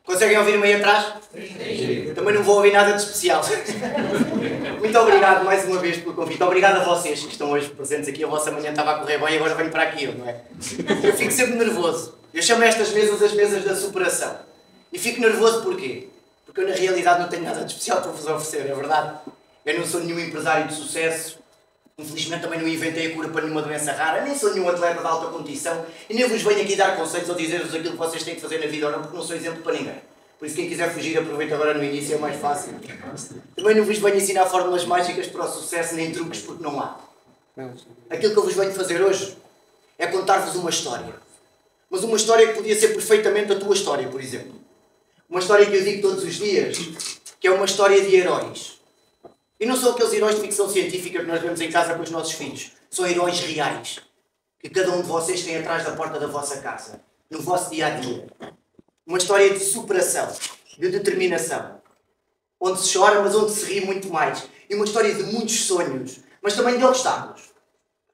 Conseguem ouvir-me aí atrás? Sim. Também não vou ouvir nada de especial. Muito obrigado mais uma vez pelo convite. Obrigado a vocês que estão hoje presentes aqui. A vossa manhã estava a correr bem e agora venho para aqui, não é? Eu fico sempre nervoso. Eu chamo estas mesas as mesas da superação. E fico nervoso porquê? Porque eu na realidade não tenho nada de especial para vos oferecer, é verdade? Eu não sou nenhum empresário de sucesso. Infelizmente também não inventei a cura para nenhuma doença rara, nem sou nenhum atleta de alta competição e nem vos venho aqui dar conselhos ou dizer-vos aquilo que vocês têm que fazer na vida ou não, porque não sou exemplo para ninguém. Por isso quem quiser fugir aproveita agora no início, é mais fácil. Também não vos venho ensinar fórmulas mágicas para o sucesso nem truques, porque não há. Aquilo que eu vos venho fazer hoje é contar-vos uma história. Mas uma história que podia ser perfeitamente a tua história, por exemplo. Uma história que eu digo todos os dias, que é uma história de heróis. E não são aqueles heróis de ficção científica que nós vemos em casa com os nossos filhos. São heróis reais. Que cada um de vocês tem atrás da porta da vossa casa. No vosso dia-a-dia. Uma história de superação. De determinação. Onde se chora, mas onde se ri muito mais. E uma história de muitos sonhos. Mas também de obstáculos.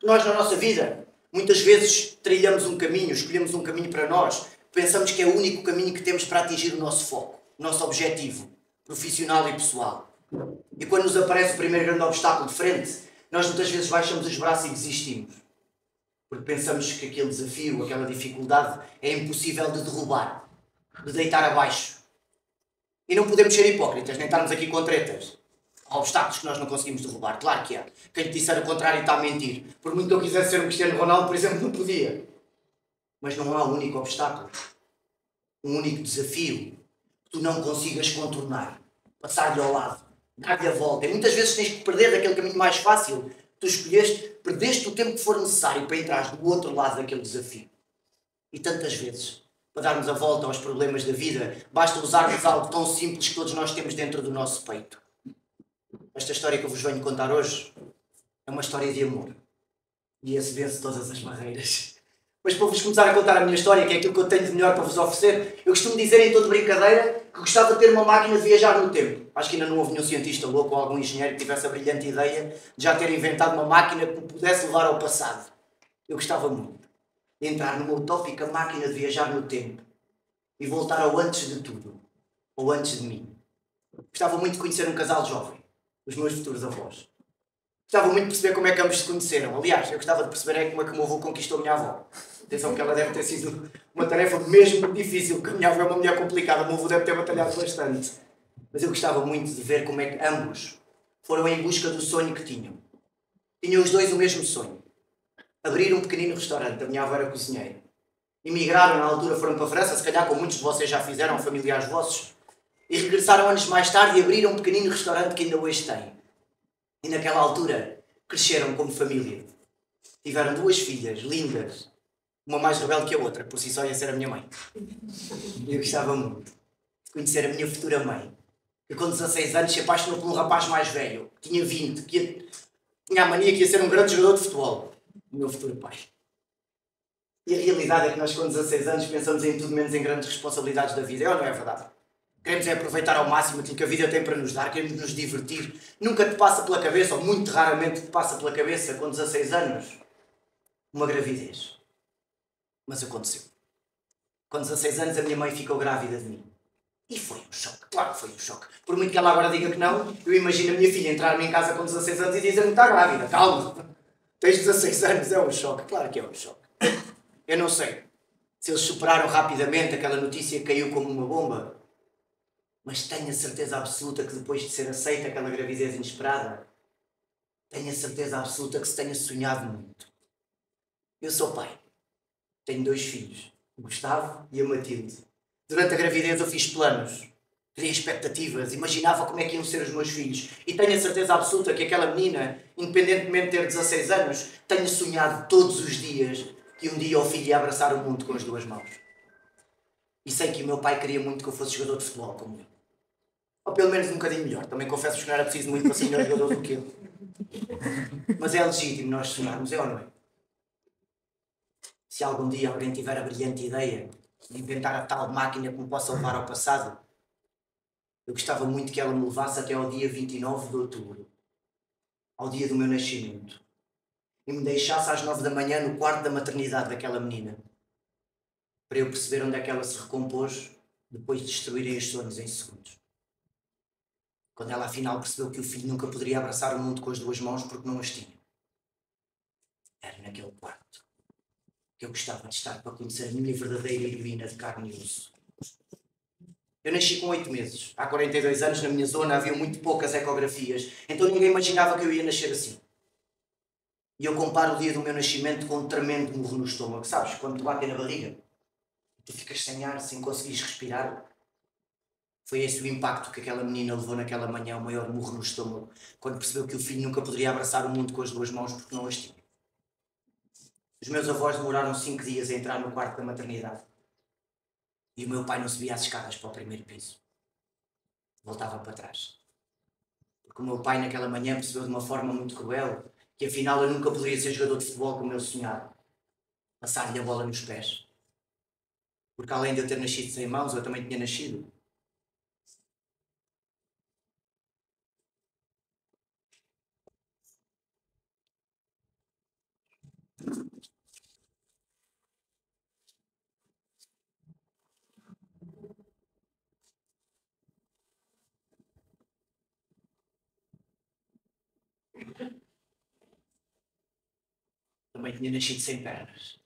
Nós, na nossa vida, muitas vezes trilhamos um caminho, escolhemos um caminho para nós. Pensamos que é o único caminho que temos para atingir o nosso foco. O nosso objetivo. Profissional e pessoal. E quando nos aparece o primeiro grande obstáculo de frente, nós muitas vezes baixamos os braços e desistimos. Porque pensamos que aquele desafio, aquela dificuldade é impossível de derrubar, de deitar abaixo. E não podemos ser hipócritas, nem estarmos aqui com tretas. Há obstáculos que nós não conseguimos derrubar, claro que há. Quem te disser o contrário está a mentir. Por muito que eu quisesse ser um Cristiano Ronaldo, por exemplo, não podia. Mas não há um único obstáculo, um único desafio que tu não consigas contornar, passar-lhe ao lado. Dar-lhe a volta. E muitas vezes tens que perder daquele caminho mais fácil que tu escolheste, perdeste o tempo que for necessário para entrar do outro lado daquele desafio. E tantas vezes, para darmos a volta aos problemas da vida, basta usarmos algo tão simples que todos nós temos dentro do nosso peito. Esta história que eu vos venho contar hoje é uma história de amor. E esse vence todas as barreiras. Mas para vos começar a contar a minha história, que é aquilo que eu tenho de melhor para vos oferecer, eu costumo dizer em toda brincadeira que gostava de ter uma máquina de viajar no tempo. Acho que ainda não houve nenhum cientista louco ou algum engenheiro que tivesse a brilhante ideia de já ter inventado uma máquina que me pudesse levar ao passado. Eu gostava muito de entrar numa utópica máquina de viajar no tempo e voltar ao antes de tudo, ou antes de mim. Gostava muito de conhecer um casal jovem, os meus futuros avós. Gostava muito de perceber como é que ambos se conheceram. Aliás, eu gostava de perceber como é que o meu avô conquistou a minha avó. Atenção que ela deve ter sido uma tarefa mesmo difícil, porque a minha avó é uma mulher complicada, o meu avô deve ter batalhado bastante. Mas eu gostava muito de ver como é que ambos foram em busca do sonho que tinham. Tinham os dois o mesmo sonho. Abrir um pequenino restaurante, a minha avó era cozinheira. Emigraram, na altura foram para a França, se calhar como muitos de vocês já fizeram, familiares vossos, e regressaram anos mais tarde e abriram um pequenino restaurante que ainda hoje têm. E naquela altura cresceram como família. Tiveram duas filhas lindas, uma mais rebelde que a outra, por si só ia ser a minha mãe. E eu gostava muito de conhecer a minha futura mãe, que com 16 anos se apaixonou por um rapaz mais velho, que tinha 20, tinha a mania que ia ser um grande jogador de futebol. O meu futuro pai. E a realidade é que nós com 16 anos pensamos em tudo menos em grandes responsabilidades da vida. É ou não é verdade? Queremos é aproveitar ao máximo aquilo que a vida tem para nos dar, queremos nos divertir. Nunca te passa pela cabeça, ou muito raramente te passa pela cabeça, com 16 anos, uma gravidez. Mas aconteceu. Com 16 anos a minha mãe ficou grávida de mim. E foi um choque, claro que foi um choque. Por muito que ela agora diga que não, eu imagino a minha filha entrar-me em casa com 16 anos e dizer-me que está grávida. Calma, tens 16 anos, é um choque. Claro que é um choque. Eu não sei se eles superaram rapidamente aquela notícia que caiu como uma bomba. Mas tenho a certeza absoluta que depois de ser aceita aquela gravidez inesperada, tenho a certeza absoluta que se tenha sonhado muito. Eu sou pai. Tenho dois filhos, o Gustavo e a Matilde. Durante a gravidez eu fiz planos, criei expectativas, imaginava como é que iam ser os meus filhos. E tenho a certeza absoluta que aquela menina, independentemente de ter 16 anos, tenha sonhado todos os dias que um dia o filho ia abraçar o mundo com as duas mãos. E sei que o meu pai queria muito que eu fosse jogador de futebol como ele. Ou pelo menos um bocadinho melhor. Também confesso que não era preciso muito para ser melhor jogador do que ele. Mas é legítimo nós sonharmos, é ou não é? Se algum dia alguém tiver a brilhante ideia de inventar a tal máquina que me possa levar ao passado, eu gostava muito que ela me levasse até ao dia 29 de outubro, ao dia do meu nascimento, e me deixasse às 9 da manhã no quarto da maternidade daquela menina, para eu perceber onde é que ela se recompôs depois de destruírem os sonhos em segundos. Quando ela afinal percebeu que o filho nunca poderia abraçar o mundo com as duas mãos porque não as tinha. Era naquele quarto que eu gostava de estar para conhecer a minha verdadeira heroína de carne e osso. Eu nasci com 8 meses. Há 42 anos, na minha zona, havia muito poucas ecografias, então ninguém imaginava que eu ia nascer assim. E eu comparo o dia do meu nascimento com um tremendo murro no estômago. Sabes, quando te batem na barriga, tu ficas sem ar, sem conseguires respirar. Foi esse o impacto que aquela menina levou naquela manhã, o maior murro no estômago, quando percebeu que o filho nunca poderia abraçar o mundo com as duas mãos porque não as tinha. Os meus avós demoraram 5 dias a entrar no quarto da maternidade. E o meu pai não subia as escadas para o primeiro piso. Voltava para trás. Porque o meu pai naquela manhã percebeu de uma forma muito cruel que afinal eu nunca poderia ser jogador de futebol como ele sonhava. Passar-lhe a bola nos pés. Porque além de eu ter nascido sem mãos, eu também tinha nascido. Também tinha nascido sem pernas.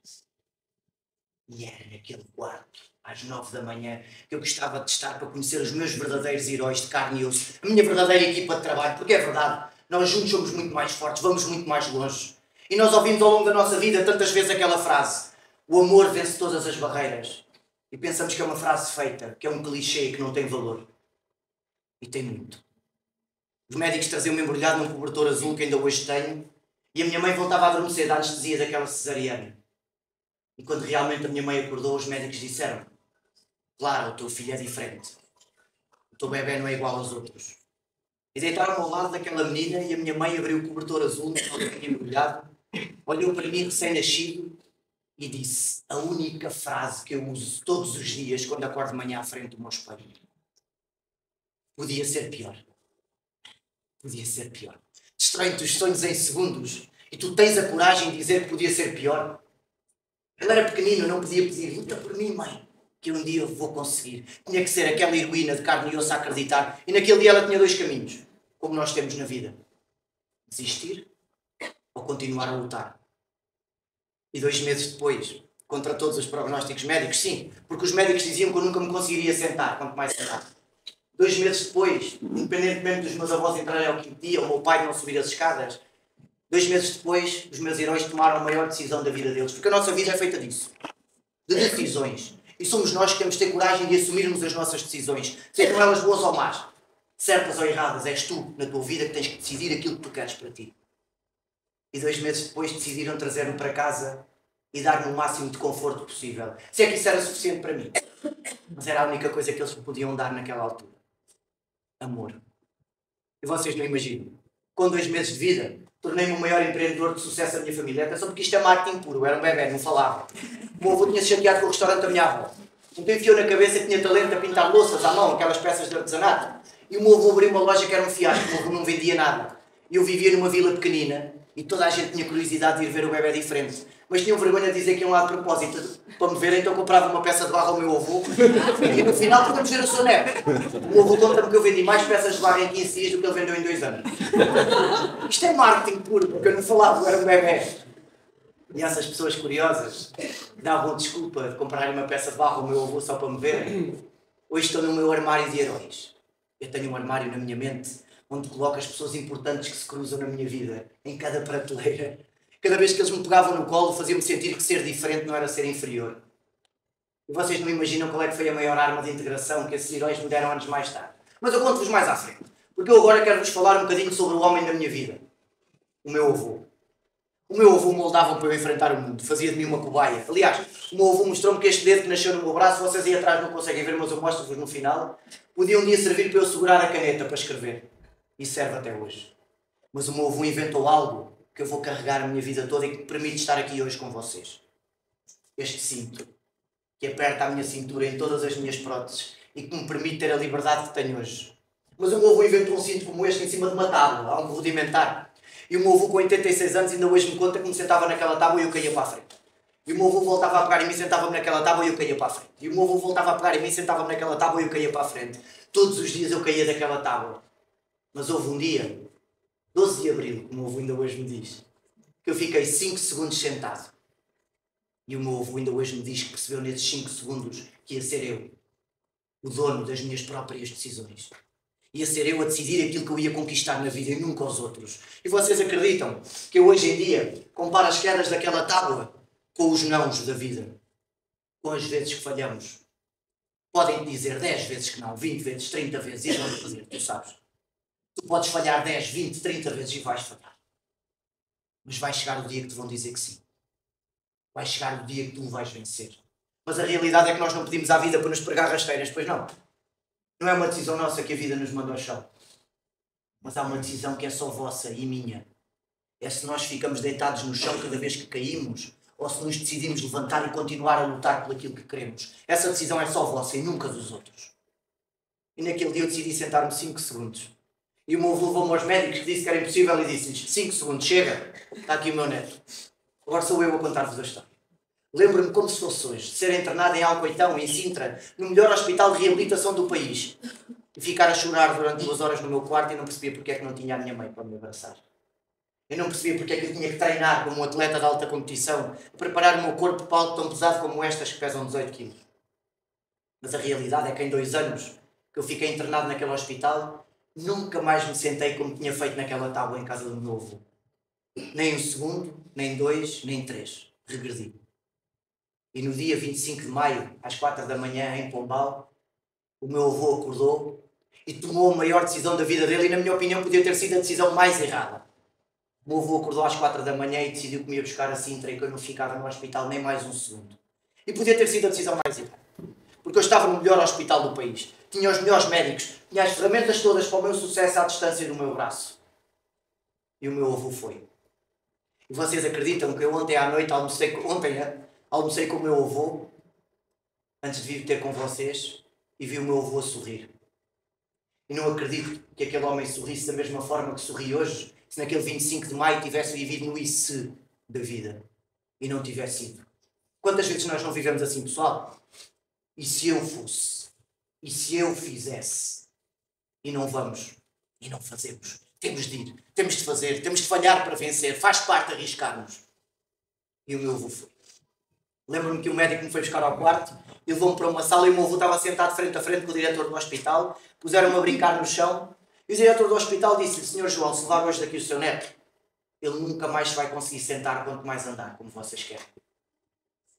E era naquele quarto, às 9 da manhã, que eu gostava de estar para conhecer os meus verdadeiros heróis de carne e osso, a minha verdadeira equipa de trabalho, porque é verdade, nós juntos somos muito mais fortes, vamos muito mais longe. E nós ouvimos ao longo da nossa vida tantas vezes aquela frase: o amor vence todas as barreiras. E pensamos que é uma frase feita, que é um clichê, que não tem valor. E tem muito. Os médicos traziam-me embrulhado num cobertor azul que ainda hoje tenho, e a minha mãe voltava a adormecer da anestesia daquela cesariana. E quando realmente a minha mãe acordou, os médicos disseram: claro, o teu filho é diferente. O teu bebê não é igual aos outros. E deitaram-me ao lado daquela menina e a minha mãe abriu o cobertor azul, no qual eu tinha mergulhado, olhou para mim recém-nascido e disse a única frase que eu uso todos os dias quando acordo de manhã à frente do meu espelho: podia ser pior. Podia ser pior. Destrói-te os sonhos em segundos e tu tens a coragem de dizer que podia ser pior. Ele era pequenino, não podia pedir: luta por mim, mãe, que um dia eu vou conseguir. Tinha que ser aquela heroína de carne e osso a acreditar. E naquele dia ela tinha 2 caminhos, como nós temos na vida: desistir ou continuar a lutar. E 2 meses depois, contra todos os prognósticos médicos, sim, porque os médicos diziam que eu nunca me conseguiria sentar, quanto mais sentar. 2 meses depois, independentemente dos meus avós entrarem ao 5º dia, ou o meu pai não subir as escadas, 2 meses depois, os meus heróis tomaram a maior decisão da vida deles. Porque a nossa vida é feita disso. De decisões. E somos nós que temos de ter coragem de assumirmos as nossas decisões. Sejam elas boas ou más. Certas ou erradas. És tu, na tua vida, que tens que decidir aquilo que tu queres para ti. E 2 meses depois decidiram trazer-me para casa e dar-me o máximo de conforto possível. Se é que isso era suficiente para mim. Mas era a única coisa que eles me podiam dar naquela altura. Amor. E vocês não imaginam. Com 2 meses de vida, tornei-me o maior empreendedor de sucesso da minha família. Atenção, porque isto é marketing puro. Eu era um bebê, não falava. O meu avô tinha-se chateado com o restaurante da minha avó. Então enfiou na cabeça que tinha talento a pintar louças à mão, aquelas peças de artesanato. E o meu avô abriu uma loja que era um fiasco. O meu avô não vendia nada. E eu vivia numa vila pequenina e toda a gente tinha curiosidade de ir ver o bebê diferente. Mas tinham vergonha de dizer que iam lá de propósito para me ver, então comprava uma peça de barro ao meu avô e no final podemos ver o seu neto. O meu avô conta-me que eu vendi mais peças de barro em 15 dias do que ele vendeu em 2 anos. Isto é marketing puro, porque eu não falava, eu era um bebê. E essas pessoas curiosas davam desculpa de comprarem uma peça de barro ao meu avô só para me verem. Hoje estou no meu armário de heróis. Eu tenho um armário na minha mente onde coloco as pessoas importantes que se cruzam na minha vida, em cada prateleira. Cada vez que eles me pegavam no colo, faziam-me sentir que ser diferente não era ser inferior. E vocês não imaginam qual é que foi a maior arma de integração que esses heróis me deram anos mais tarde. Mas eu conto-vos mais à frente. Porque eu agora quero-vos falar um bocadinho sobre o homem da minha vida. O meu avô. O meu avô moldava-me para eu enfrentar o mundo. Fazia de mim uma cobaia. Aliás, o meu avô mostrou-me que este dedo que nasceu no meu braço, vocês aí atrás não conseguem ver, mas eu mostro-vos no final, podia um dia servir para eu segurar a caneta para escrever. E serve até hoje. Mas o meu avô inventou algo que eu vou carregar a minha vida toda e que me permite estar aqui hoje com vocês. Este cinto, que aperta a minha cintura em todas as minhas próteses e que me permite ter a liberdade que tenho hoje. Mas o meu avô inventou um cinto como este em cima de uma tábua, algo rudimentar. E o meu avô com 86 anos ainda hoje me conta que me sentava naquela tábua e eu caía para a frente. E o meu avô voltava a pegar em mim, sentava-me naquela tábua e eu caía para a frente. E o meu avô voltava a pegar em mim, sentava-me naquela tábua e eu caía para a frente. Todos os dias eu caía daquela tábua. Mas houve um dia, 12 de Abril, como o meu avô ainda hoje me diz, que eu fiquei 5 segundos sentado. E o meu avô ainda hoje me diz que percebeu nesses 5 segundos que ia ser eu, o dono das minhas próprias decisões. Ia ser eu a decidir aquilo que eu ia conquistar na vida e nunca os outros. E vocês acreditam que eu hoje em dia comparo as quedas daquela tábua com os nãos da vida? Com as vezes que falhamos. Podem dizer 10 vezes que não, 20 vezes, 30 vezes, e vão fazer, tu sabes. Tu podes falhar 10, 20, 30 vezes e vais falhar. Mas vai chegar o dia que te vão dizer que sim. Vai chegar o dia que tu vais vencer. Mas a realidade é que nós não pedimos à vida para nos pregar rasteiras, pois não. Não é uma decisão nossa que a vida nos manda ao chão. Mas há uma decisão que é só vossa e minha. É se nós ficamos deitados no chão cada vez que caímos, ou se nos decidimos levantar e continuar a lutar por aquilo que queremos. Essa decisão é só vossa e nunca dos outros. E naquele dia eu decidi sentar-me 5 segundos. E o meu avô levou-me aos médicos que disse que era impossível e disse-lhes 5 segundos, chega, está aqui o meu neto. Agora sou eu a contar-vos a história. Lembro-me como se fosse hoje, de ser internado em Alcoitão, em Sintra, no melhor hospital de reabilitação do país. E ficar a chorar durante 2 horas no meu quarto e não percebia porque é que não tinha a minha mãe para me abraçar. Eu não percebia porque é que eu tinha que treinar como um atleta de alta competição, preparar o meu corpo para algo tão pesado como estas que pesam 18 quilos. Mas a realidade é que em 2 anos que eu fiquei internado naquele hospital, nunca mais me sentei como tinha feito naquela tábua em casa do meu avô. Nem 1 segundo, nem 2, nem 3. Regredi. E no dia 25 de maio, às 4 da manhã, em Pombal, o meu avô acordou e tomou a maior decisão da vida dele e, na minha opinião, podia ter sido a decisão mais errada. O meu avô acordou às 4 da manhã e decidiu que me ia buscar a Sintra e que eu não ficava no hospital nem mais 1 segundo. E podia ter sido a decisão mais errada. Porque eu estava no melhor hospital do país. Tinha os melhores médicos. Tinha as ferramentas todas para o meu sucesso à distância do meu braço. E o meu avô foi. E vocês acreditam que eu ontem à noite almocei com o meu avô, antes de vir ter com vocês, e vi o meu avô sorrir. E não acredito que aquele homem sorrisse da mesma forma que sorri hoje, se naquele 25 de maio tivesse vivido no IC da vida e não tivesse ido. Quantas vezes nós não vivemos assim, pessoal? E se eu fosse? E se eu fizesse? E não vamos. E não fazemos. Temos de ir. Temos de fazer. Temos de falhar para vencer. Faz parte arriscar-nos. E o meu avô foi. Lembro-me que o médico me foi buscar ao quarto e levou-me para uma sala e o meu avô estava sentado frente a frente com o diretor do hospital. Puseram-me a brincar no chão e o diretor do hospital disse-lhe: Senhor João, se levar hoje daqui o seu neto, ele nunca mais vai conseguir sentar quanto mais andar, como vocês querem.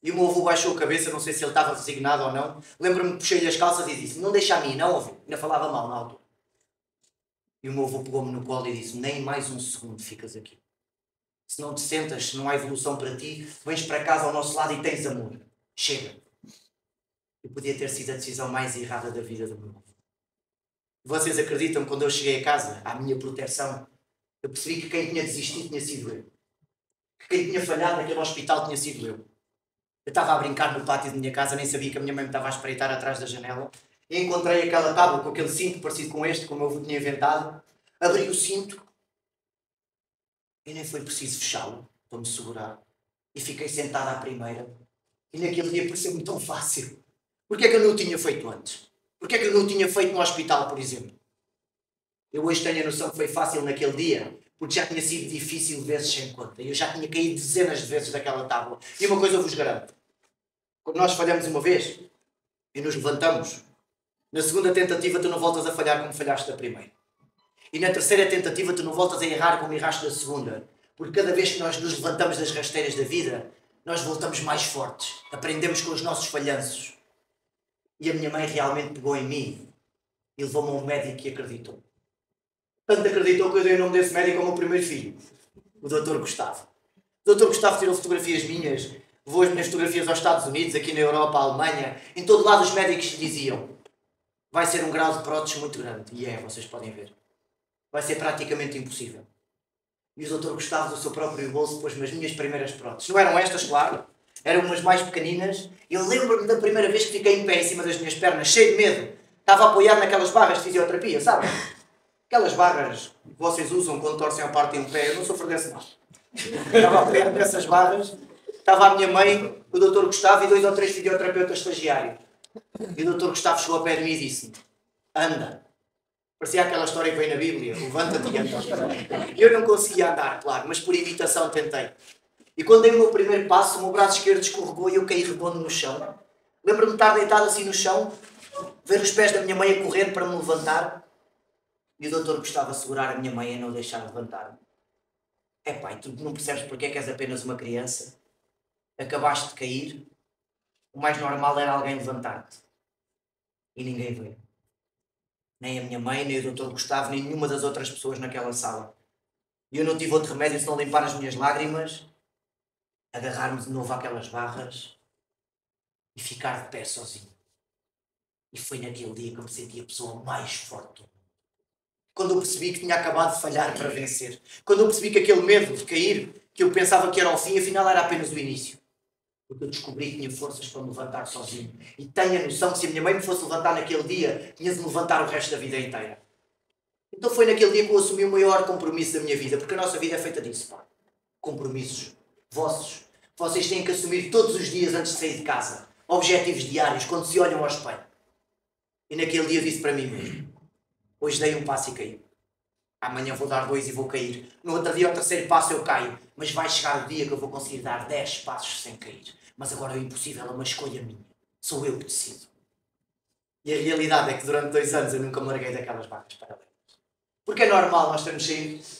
E o meu avô baixou a cabeça, não sei se ele estava resignado ou não. Lembro-me que puxei-lhe as calças e disse: Não deixa a mim, não, avô. Ainda falava mal na altura. E o meu avô pegou-me no colo e disse: Nem mais 1 segundo ficas aqui. Se não te sentas, se não há evolução para ti, vens para casa ao nosso lado e tens amor. Chega. E podia ter sido a decisão mais errada da vida do meu avô. Vocês acreditam que quando eu cheguei a casa, à minha proteção, eu percebi que quem tinha desistido tinha sido eu. Que quem tinha falhado naquele hospital tinha sido eu. Eu estava a brincar no pátio da minha casa, nem sabia que a minha mãe me estava a espreitar atrás da janela, e encontrei aquela tábua com aquele cinto parecido com este, como eu tinha inventado. Abri o cinto e nem foi preciso fechá-lo para me segurar. E fiquei sentada à primeira. E naquele dia pareceu-me tão fácil. Porquê é que eu não o tinha feito antes? Porquê é que eu não o tinha feito no hospital, por exemplo? Eu hoje tenho a noção que foi fácil naquele dia, porque já tinha sido difícil vezes sem conta. Eu já tinha caído dezenas de vezes daquela tábua. E uma coisa eu vos garanto. Quando nós falhamos uma vez e nos levantamos, na segunda tentativa tu não voltas a falhar como falhaste da primeira. E na terceira tentativa tu não voltas a errar como erraste da segunda. Porque cada vez que nós nos levantamos das rasteiras da vida, nós voltamos mais fortes. Aprendemos com os nossos falhanços. E a minha mãe realmente pegou em mim e levou-me a um médico que acreditou. Tanto acreditou que eu dei o nome desse médico ao meu primeiro filho, o Dr. Gustavo. O Dr. Gustavo tirou fotografias minhas, levou as minhas fotografias aos Estados Unidos, aqui na Europa, à Alemanha. Em todo lado os médicos diziam: vai ser um grau de prótese muito grande. E vocês podem ver. Vai ser praticamente impossível. E o Dr. Gustavo, do seu próprio bolso, pôs-me as minhas primeiras próteses. Não eram estas, claro. Eram umas mais pequeninas. Eu lembro-me da primeira vez que fiquei em pé em cima das minhas pernas, cheio de medo. Estava apoiado naquelas barras de fisioterapia, sabem? Aquelas barras que vocês usam quando torcem a parte de um pé. Eu não sofro desse mal. Estava apoiado nessas barras Estava a minha mãe, o Dr. Gustavo e 2 ou 3 fisioterapeutas estagiários. E o Dr. Gustavo chegou ao pé de mim e disse-me: anda. Parecia aquela história que vem na Bíblia: levanta-te e anda. Eu não conseguia andar, claro, mas por imitação tentei. E quando dei o meu primeiro passo, o meu braço esquerdo escorregou e eu caí redondo no chão. Lembro-me de estar deitado assim no chão, ver os pés da minha mãe a correr para me levantar. E o doutor Gustavo a segurar a minha mãe e não deixar levantar-me. Pai, tu não percebes porque é que és apenas uma criança? Acabaste de cair. O mais normal era alguém levantar-te. E ninguém veio. Nem a minha mãe, nem o Dr. Gustavo, nem nenhuma das outras pessoas naquela sala. E eu não tive outro remédio senão limpar as minhas lágrimas, agarrar-me de novo àquelas barras e ficar de pé sozinho. E foi naquele dia que eu me senti a pessoa mais forte do mundo. Quando eu percebi que tinha acabado de falhar para vencer. Quando eu percebi que aquele medo de cair, que eu pensava que era o fim, afinal era apenas o início. Porque eu descobri que tinha forças para me levantar sozinho. E tenho a noção que se a minha mãe me fosse levantar naquele dia, tinha de me levantar o resto da vida inteira. Então foi naquele dia que eu assumi o maior compromisso da minha vida. Porque a nossa vida é feita disso, pá. Compromissos. Vossos. Vocês têm que assumir todos os dias antes de sair de casa. Objetivos diários, quando se olham ao espelho. E naquele dia eu disse para mim mesmo: hoje dei um passo e caí. Amanhã vou dar 2 e vou cair. No outro dia, ao 3º passo, eu caio. Mas vai chegar o dia que eu vou conseguir dar 10 passos sem cair. Mas agora é impossível, é uma escolha minha. Sou eu que decido. E a realidade é que durante 2 anos eu nunca me larguei daquelas barras paralelas. Porque é normal nós termos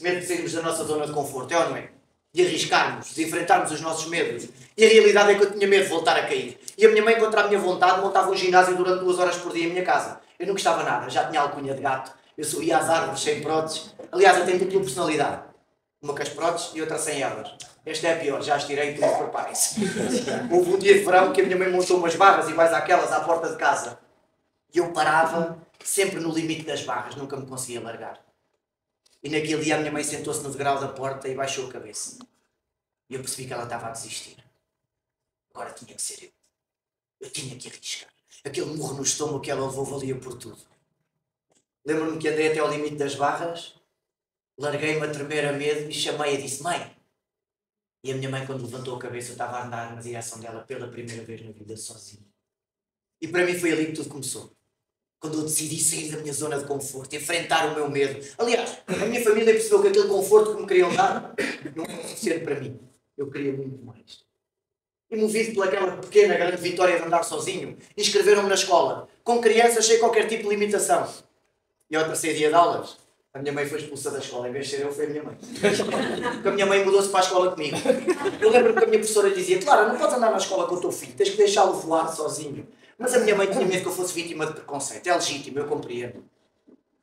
medo de sairmos da nossa zona de conforto, é ou não é? De arriscarmos, de enfrentarmos os nossos medos. E a realidade é que eu tinha medo de voltar a cair. E a minha mãe, contra a minha vontade, montava um ginásio durante 2 horas por dia em minha casa. Eu não gostava nada, já tinha alcunha de gato. Eu subia às árvores sem próteses. Aliás, eu tenho dupla personalidade. Uma com as próteses e outra sem elas. Esta é a pior, já as tirei e tudo, preparem-se. Houve um dia de verão que a minha mãe montou umas barras e mais aquelas à porta de casa. E eu parava sempre no limite das barras, nunca me conseguia largar. E naquele dia a minha mãe sentou-se no degrau da porta e baixou a cabeça. E eu percebi que ela estava a desistir. Agora tinha que ser eu. Eu tinha que arriscar. Aquele murro no estômago que ela levou valia por tudo. Lembro-me que andei até ao limite das barras, larguei-me a tremer a medo e chamei e disse: mãe. E a minha mãe, quando levantou a cabeça, eu estava a andar na direção dela pela primeira vez na vida sozinho. E para mim foi ali que tudo começou. Quando eu decidi sair da minha zona de conforto, enfrentar o meu medo. Aliás, a minha família percebeu que aquele conforto que me queriam dar não era suficiente para mim. Eu queria muito mais. E movido pelaquela pequena, grande vitória de andar sozinho, inscreveram-me na escola. Com crianças sem qualquer tipo de limitação. E ao 3º dia de aulas, a minha mãe foi expulsa da escola. Em vez de ser eu, foi a minha mãe. Porque a minha mãe mudou-se para a escola comigo. Eu lembro-me que a minha professora dizia: Clara, não podes andar na escola com o teu filho, tens que deixá-lo voar sozinho. Mas a minha mãe tinha medo que eu fosse vítima de preconceito. É legítimo, eu compreendo.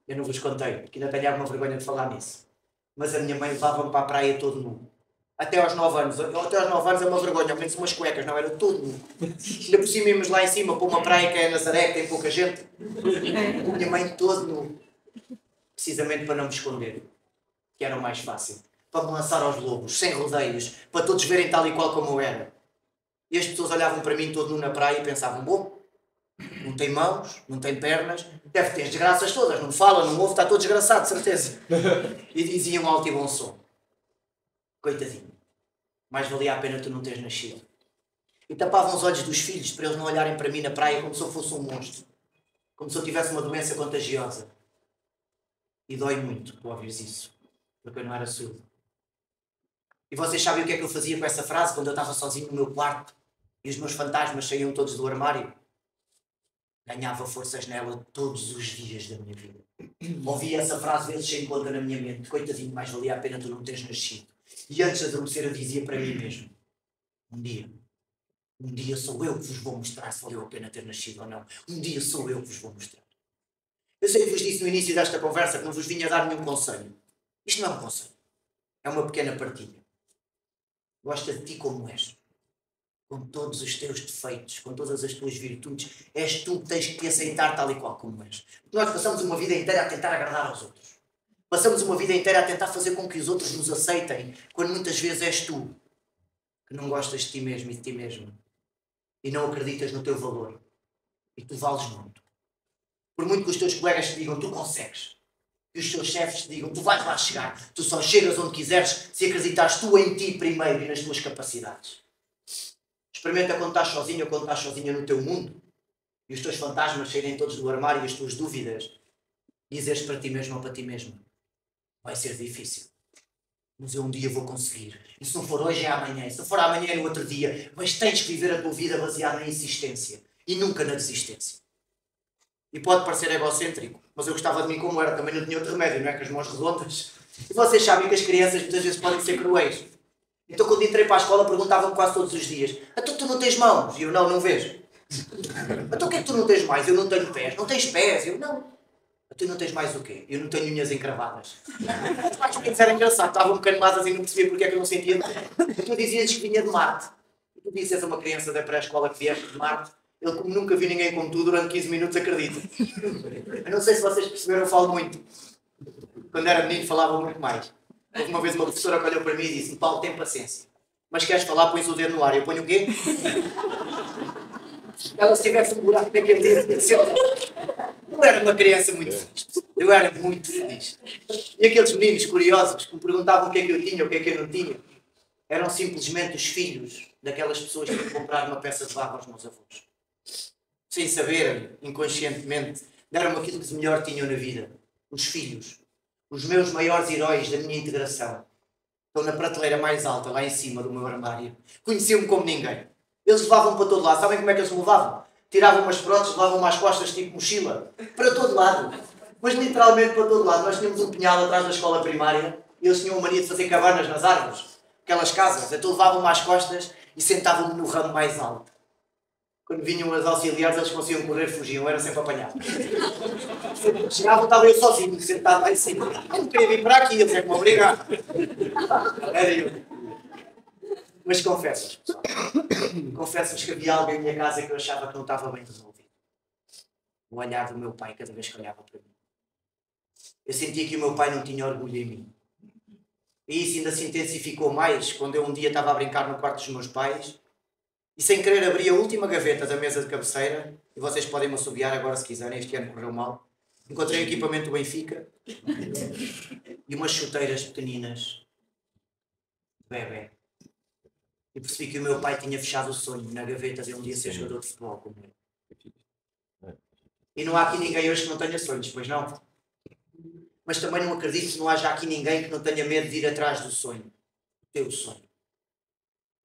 Eu não vos contei, porque ainda tenho alguma vergonha de falar nisso. Mas a minha mãe levava-me para a praia todo nu. Até aos 9 anos. Até aos 9 anos é uma vergonha, ao menos umas cuecas, não era todo nu. Ainda por cima íamos lá em cima para uma praia que é Nazaré, que tem pouca gente. A minha mãe todo nu. Precisamente para não me esconder. Que era o mais fácil. Para me lançar aos lobos, sem rodeios, para todos verem tal e qual como eu era. E as pessoas olhavam para mim todo nu na praia e pensavam: bom, não tem mãos, não tem pernas, deve ter as desgraças todas, não fala, não ouve, está todo desgraçado, de certeza. E diziam alto e bom som: coitadinho, mais valia a pena tu não teres nascido. E tapavam os olhos dos filhos para eles não olharem para mim na praia como se eu fosse um monstro. Como se eu tivesse uma doença contagiosa. E dói muito tu ouvires isso, porque eu não era surdo. E vocês sabem o que é que eu fazia com essa frase quando eu estava sozinho no meu quarto e os meus fantasmas saíam todos do armário? Ganhava forças nela todos os dias da minha vida. Ouvia essa frase vezes sem conta na minha mente: coitadinho, mais valia a pena tu não teres nascido. E antes de adormecer eu dizia para mim mesmo: um dia sou eu que vos vou mostrar se valeu a pena ter nascido ou não. Um dia sou eu que vos vou mostrar. Eu sei que vos disse no início desta conversa que não vos vinha dar nenhum conselho. Isto não é um conselho. É uma pequena partilha. Gosta de ti como és. Com todos os teus defeitos, com todas as tuas virtudes. És tu que tens que te aceitar tal e qual como és. Nós passamos uma vida inteira a tentar agradar aos outros. Passamos uma vida inteira a tentar fazer com que os outros nos aceitem, quando muitas vezes és tu que não gostas de ti mesmo e de ti mesma. E não acreditas no teu valor. E tu vales muito. Por muito que os teus colegas te digam: tu consegues. Que os teus chefes te digam: tu vais lá chegar. Tu só chegas onde quiseres se acreditares tu em ti primeiro e nas tuas capacidades. Experimenta quando estás sozinho ou quando estás sozinha no teu mundo e os teus fantasmas saírem todos do armário e as tuas dúvidas dizeres para ti mesmo ou para ti mesma: vai ser difícil, mas eu um dia vou conseguir. E se não for hoje é amanhã, e se não for amanhã é no outro dia. Mas tens que viver a tua vida baseada na insistência e nunca na desistência. E pode parecer egocêntrico, mas eu gostava de mim como era, também não tinha outro remédio, não é? Com as mãos redondas. E vocês sabem que as crianças muitas vezes podem ser cruéis. Então quando entrei para a escola perguntavam-me quase todos os dias: então tu não tens mãos? E eu: não vejo. Então o que é que tu não tens mais? Eu não tenho pés. Não tens pés? Eu: não. Tu não tens mais o quê? Eu não tenho unhas encravadas. Os pais me disseram engraçado, estavam caneladas e não percebia porque é que eu não sentia nada. Tu dizias que vinha de Marte. Tu dizes a uma criança da pré-escola que vieste de Marte, ele, como nunca viu ninguém como tu, durante 15 minutos acredita. Eu não sei se vocês perceberam, eu falo muito. Quando era menino falava muito mais. Houve uma vez uma professora que olhou para mim e disse: Paulo, tem paciência. Mas queres falar, pões o dedo no ar. Eu ponho o quê? Ela, se tivesse um buraco naquele dedo, eu era uma criança muito feliz. Eu era muito feliz. E aqueles meninos curiosos que me perguntavam o que é que eu tinha, o que é que eu não tinha, eram simplesmente os filhos daquelas pessoas que compraram uma peça de barro aos meus avós. Sem saberem, inconscientemente, deram-me aquilo que de melhor tinham na vida. Os filhos. Os meus maiores heróis da minha integração. Estão na prateleira mais alta, lá em cima do meu armário. Conheciam-me como ninguém. Eles levavam para todo lado. Sabem como é que eles me levavam? Tiravam umas próteses, levavam-me às costas tipo mochila. Para todo lado. Mas literalmente para todo lado. Nós tínhamos um pinhal atrás da escola primária e eles tinham a mania de fazer cabanas nas árvores. Aquelas casas. Então levavam-me às costas e sentavam-me no ramo mais alto. Quando vinham as auxiliares, eles conseguiam correr, fugiam. Era sempre apanhado. Chegavam, estava eu sozinho, sentado lá em cima. Eu não queria vir para aqui, eles é que me obrigaram. Era eu. Mas confesso-vos, pessoal. Confesso-vos que havia algo em minha casa que eu achava que não estava bem resolvido. O olhar do meu pai cada vez que olhava para mim. Eu sentia que o meu pai não tinha orgulho em mim. E isso ainda se intensificou mais quando eu um dia estava a brincar no quarto dos meus pais e sem querer abri a última gaveta da mesa de cabeceira, e vocês podem me assobiar agora se quiserem, este ano correu mal. Encontrei o equipamento do Benfica e umas chuteiras pequeninas de bebê. E percebi que o meu pai tinha fechado o sonho na gaveta de um dia ser jogador de futebol como eu. E não há aqui ninguém hoje que não tenha sonhos, pois não? Mas também não acredito que não haja aqui ninguém que não tenha medo de ir atrás do sonho. Do teu sonho.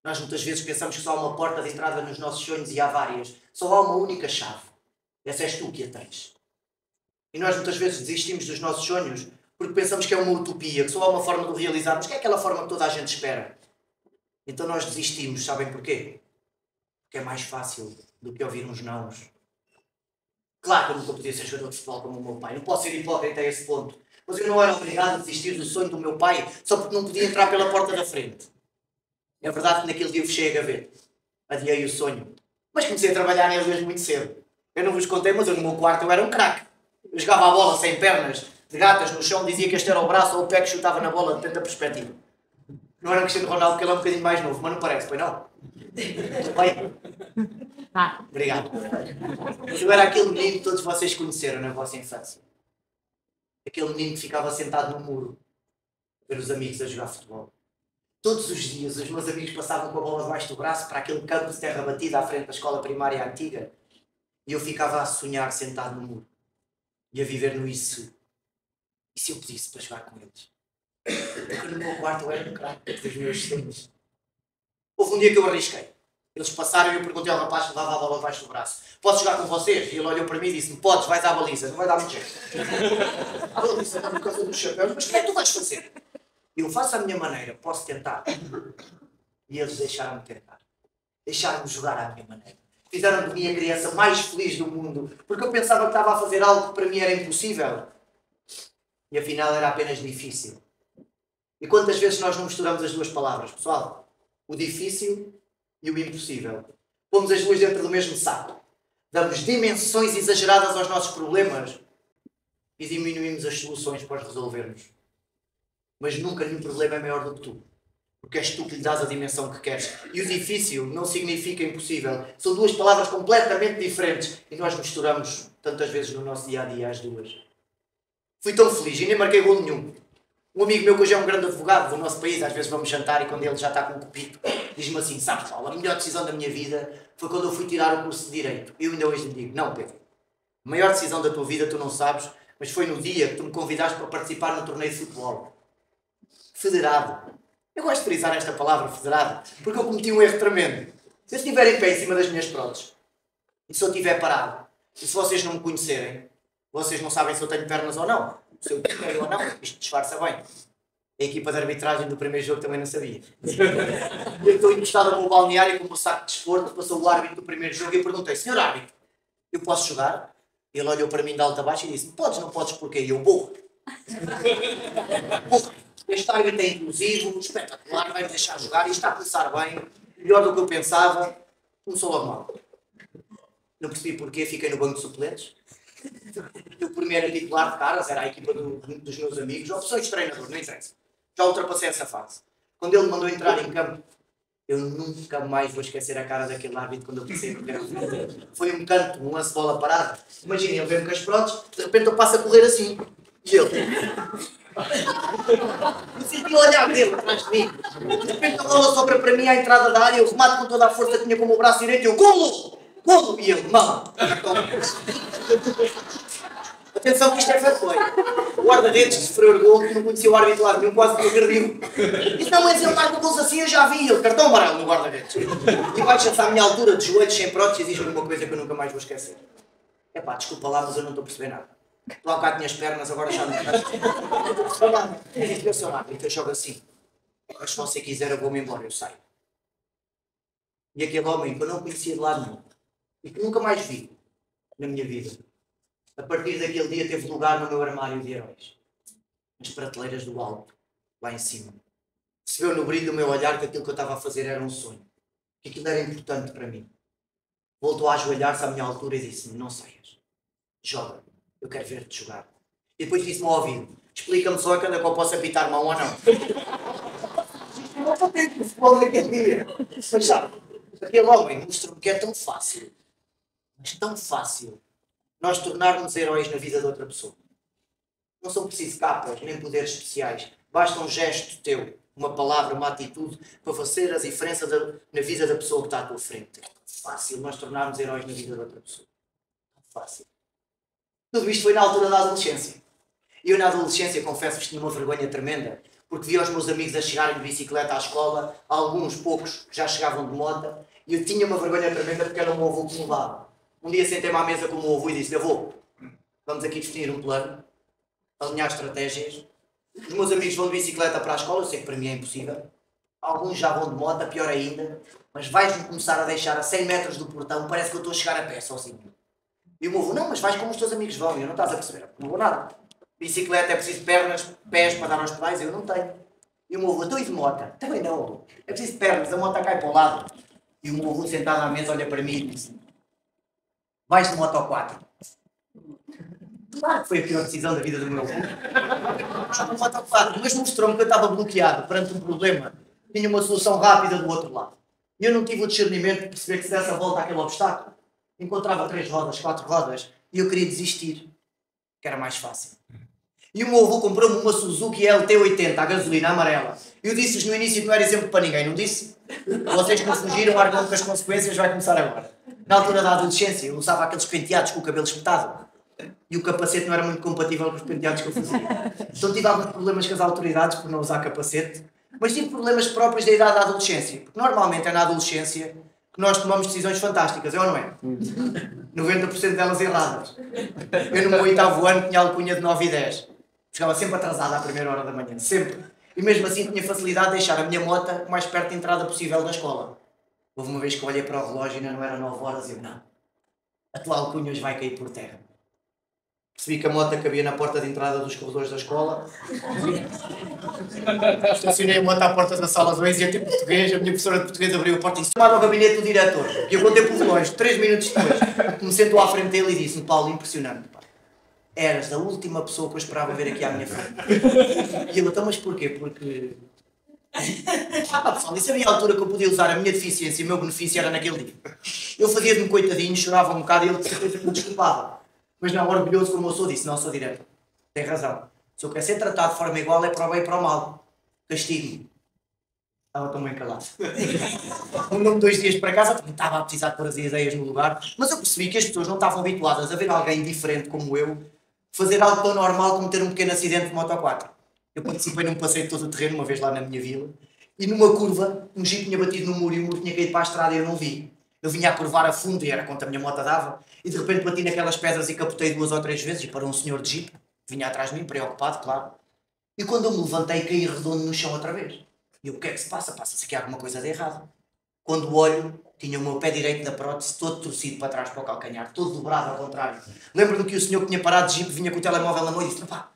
Nós muitas vezes pensamos que só há uma porta de entrada nos nossos sonhos e há várias. Só há uma única chave. Essa és tu que a tens. E nós muitas vezes desistimos dos nossos sonhos porque pensamos que é uma utopia, que só há uma forma de o realizarmos, que é aquela forma que toda a gente espera. Então nós desistimos, sabem porquê? Porque é mais fácil do que ouvir uns nãos. Claro que eu nunca podia ser jogador de futebol como o meu pai, não posso ser hipócrita a esse ponto. Mas eu não era obrigado a desistir do sonho do meu pai só porque não podia entrar pela porta da frente. É verdade que naquele dia eu fechei a gaveta. Adiei o sonho. Mas comecei a trabalhar neles mesmo muito cedo. Eu não vos contei, mas eu no meu quarto eu era um craque. Eu jogava a bola sem pernas, de gatas no chão, dizia que este era o braço ou o pé que chutava na bola, depende da perspectiva. Não era um Cristiano Ronaldo porque ele é um bocadinho mais novo, mas não parece, pois não? Bem? Obrigado. Mas eu era aquele menino que todos vocês conheceram na vossa infância. Aquele menino que ficava sentado no muro, a ver os amigos a jogar futebol. Todos os dias os meus amigos passavam com a bola debaixo do braço para aquele campo de terra batida à frente da escola primária antiga e eu ficava a sonhar sentado no muro e a viver no isso. E se eu pedisse para jogar com eles? Porque no meu quarto eu era um craque dos meus sonhos. Houve um dia que eu arrisquei. Eles passaram e eu perguntei ao rapaz que levava a bola debaixo do braço: posso jogar com vocês? E ele olhou para mim e disse-me: podes, vais à baliza, não vai dar muito jeito. A baliza está por causa dos chapéus, mas o que é que tu vais fazer? Eu faço a minha maneira, posso tentar. E eles deixaram-me tentar. Deixaram-me jogar à minha maneira. Fizeram de mim a criança mais feliz do mundo, porque eu pensava que estava a fazer algo que para mim era impossível. E afinal era apenas difícil. E quantas vezes nós não misturamos as duas palavras, pessoal? O difícil e o impossível. Pomos as duas dentro do mesmo saco. Damos dimensões exageradas aos nossos problemas e diminuímos as soluções para os resolvermos. Mas nunca nenhum problema é maior do que tu. Porque és tu que lhe dás a dimensão que queres. E o difícil não significa impossível. São duas palavras completamente diferentes. E nós misturamos tantas vezes no nosso dia-a-dia as duas. Fui tão feliz e nem marquei golo nenhum. Um amigo meu que hoje é um grande advogado do nosso país, às vezes vamos jantar e quando ele já está com um copito, diz-me assim, sabes, Paulo, a melhor decisão da minha vida foi quando eu fui tirar o curso de Direito. Eu ainda hoje lhe digo, não, Pedro, a maior decisão da tua vida tu não sabes, mas foi no dia que tu me convidaste para participar no torneio de futebol. Federado. Eu gosto de frisar esta palavra, federado, porque eu cometi um erro tremendo. Se eu estiver em pé em cima das minhas próteses, e se eu estiver parado, e se vocês não me conhecerem, vocês não sabem se eu tenho pernas ou não, se eu tenho ou não, isto disfarça bem. A equipa de arbitragem do primeiro jogo também não sabia. Eu estou encostado no meu balneário com o meu saco de desporto, passou o árbitro do primeiro jogo e eu perguntei, senhor árbitro, eu posso jogar? Ele olhou para mim de alta a baixo e disse, podes, não podes porquê? E eu, burro. Burro. Este árbitro é inclusivo, espetacular, vai-me deixar jogar e está a começar bem, melhor do que eu pensava, começou logo mal. Não percebi porquê, fiquei no banco de suplentes. Eu primeiro era titular de caras, era a equipa dos meus amigos, opções de treinador, não interessa. Já ultrapassei essa fase. Quando ele me mandou entrar em campo, eu nunca mais vou esquecer a cara daquele árbitro quando eu comecei a correr. Foi um canto, um lance de bola parada. Imagina, ele veio com as próteses, de repente eu passo a correr assim. E ele... Eu senti o olhar dele atrás de mim. De repente a bola sobra para mim à entrada da área, eu remato com toda a força que tinha como o braço direito e eu, golo! Golo! E ele, mão! Atenção que isto é fair play. O guarda-redes que sofreu o gol, que não conhecia o árbitro lá nenhum, quase me agrediu. Isso não é dizer, marca gols assim, eu já vi ele, cartão amarelo no guarda-redes. E baixa-se à minha altura, de joelhos, sem próteses, e diz-me uma coisa que eu nunca mais vou esquecer. Epá, desculpa lá, mas eu não estou a perceber nada. Lá um bocado tinha as pernas, agora já não estou. Eu sou árbitro, eu jogo assim. Mas se você quiser, eu vou-me embora, eu saio. E aquele homem que eu não conhecia de lado nenhum, e que nunca mais vi na minha vida, a partir daquele dia teve lugar no meu armário de heróis. Nas prateleiras do alto, lá em cima. Percebeu no brilho do meu olhar que aquilo que eu estava a fazer era um sonho. Que aquilo era importante para mim. Voltou a ajoelhar-se à minha altura e disse-me, não saias. Joga. Eu quero ver-te jogar. E depois disse-me ao ouvido, explica-me só quando é que eu posso apitar mão ou não. Eu não vou ter que futebol naquele dia. Mas sabe, aquele homem mostrou-me que é tão fácil, mas tão fácil, nós tornarmos heróis na vida de outra pessoa. Não são precisos capas, nem poderes especiais. Basta um gesto teu, uma palavra, uma atitude, para fazer a diferença na vida da pessoa que está à tua frente. É tão fácil nós tornarmos heróis na vida de outra pessoa. Tão fácil. Tudo isto foi na altura da adolescência. E eu na adolescência, confesso-vos, tinha uma vergonha tremenda, porque via os meus amigos a chegarem de bicicleta à escola, alguns poucos já chegavam de moto, e eu tinha uma vergonha tremenda porque era o meu avô que me levava. Um dia sentei-me à mesa com o meu avô e disse, avô, vamos aqui definir um plano, alinhar estratégias. Os meus amigos vão de bicicleta para a escola, eu sei que para mim é impossível. Alguns já vão de moto, pior ainda, mas vais-me começar a deixar a 100 metros do portão, parece que eu estou a chegar a pé sozinho. E o meu avô, não, mas vais como os teus amigos vão, e eu não estás a perceber, não vou nada. Bicicleta é preciso pernas, pés para dar aos pedais, eu não tenho. E o meu avô, estou e de moto, também não, é preciso pernas, a moto cai para o lado. E o meu avô sentado à mesa olha para mim e disse, vais de moto ao 4. Claro que foi a pior decisão da vida do meu avô. De moto ao 4, mas mostrou-me que eu estava bloqueado perante um problema. Tinha uma solução rápida do outro lado. E eu não tive o discernimento de perceber que se desse a volta àquele obstáculo, encontrava 3 rodas, 4 rodas, e eu queria desistir, que era mais fácil. E o meu avô comprou-me uma Suzuki LT80, a gasolina amarela. Eu disse-vos no início que não era exemplo para ninguém, não disse? Vocês que não fugiram, arcam com as consequências, vai começar agora. Na altura da adolescência, eu usava aqueles penteados com o cabelo espetado. E o capacete não era muito compatível com os penteados que eu fazia. Então tive alguns problemas com as autoridades por não usar capacete, mas tive problemas próprios da idade da adolescência. Porque normalmente é na adolescência que nós tomamos decisões fantásticas, é ou não é? 90% delas erradas. Eu no meu 8º ano tinha alcunha de 9 e 10. Chegava sempre atrasada à primeira hora da manhã, sempre. E mesmo assim tinha facilidade de deixar a minha moto o mais perto da entrada possível da escola. Houve uma vez que eu olhei para o relógio e ainda não era 9 horas e eu, não, a tua alcunha hoje vai cair por terra. Percebi que a moto cabia na porta de entrada dos corredores da escola. Estacionei a moto à porta da sala 2 e ia ter português. A minha professora de português abriu a porta e disse, tomava o gabinete do diretor. E eu contei por relógio, 3 minutos depois, me sentou à frente dele e disse-me, Paulo, impressionante, pá. Eras a última pessoa que eu esperava ver aqui à minha frente. E ele, então, mas porquê? Porque... pessoal, isso havia a altura que eu podia usar a minha deficiência e o meu benefício era naquele dia. Eu fazia-me coitadinho, chorava um bocado e ele de certeza que me desculpava. Mas não, orgulhoso como eu sou, disse, não, sou diretor. Tem razão. Se eu quero ser tratado de forma igual é para o bem e para o mal. Castigo-me. Estava tão bem calado. Mandou-me 2 dias para casa, porque estava a precisar de pôr as ideias no lugar. Mas eu percebi que as pessoas não estavam habituadas a ver alguém diferente como eu fazer algo tão normal como ter um pequeno acidente de Moto 4. Eu participei num passeio de todo o terreno, uma vez lá na minha vila, e numa curva, um jeep tinha batido no muro e o muro tinha caído para a estrada e eu não vi. Eu vinha a curvar a fundo e era quanto a minha moto dava, e de repente bati naquelas pedras e capotei 2 ou 3 vezes e para um senhor de jeep, vinha atrás de mim, preocupado, claro. E quando eu me levantei, caí redondo no chão outra vez. E eu, o que é que se passa? Passa-se aqui alguma coisa de errado. Quando olho, tinha o meu pé direito da prótese todo torcido para trás para o calcanhar, todo dobrado ao contrário. Lembro-me que o senhor que tinha parado de jeep vinha com o telemóvel na mão e disse: pá,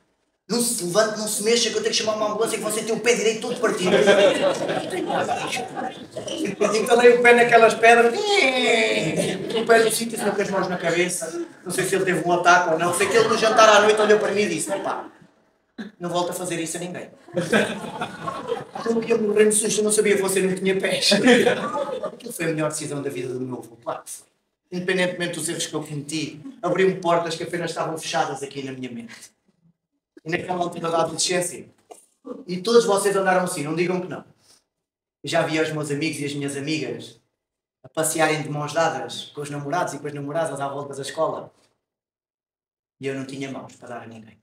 não se levante, não se mexa, que eu tenho que chamar uma ambulância que você tem o pé direito todo partido. Entalei o pé naquelas pedras, o pé no sítio, com as mãos na cabeça. Não sei se ele teve um ataque ou não. Sei que ele no jantar à noite olhou para mim e disse: pá, não volto a fazer isso a ninguém. Eu ia morrer de susto, eu não sabia que você não tinha pés. Aquilo foi a melhor decisão da vida do meu avô, claro que foi. Independentemente dos erros que eu cometi, abriu-me portas que apenas estavam fechadas aqui na minha mente. E naquela altura da adolescência. E todos vocês andaram assim, não digam que não. Eu já via os meus amigos e as minhas amigas a passearem de mãos dadas com os namorados e com as namoradas à volta da escola. E eu não tinha mãos para dar a ninguém.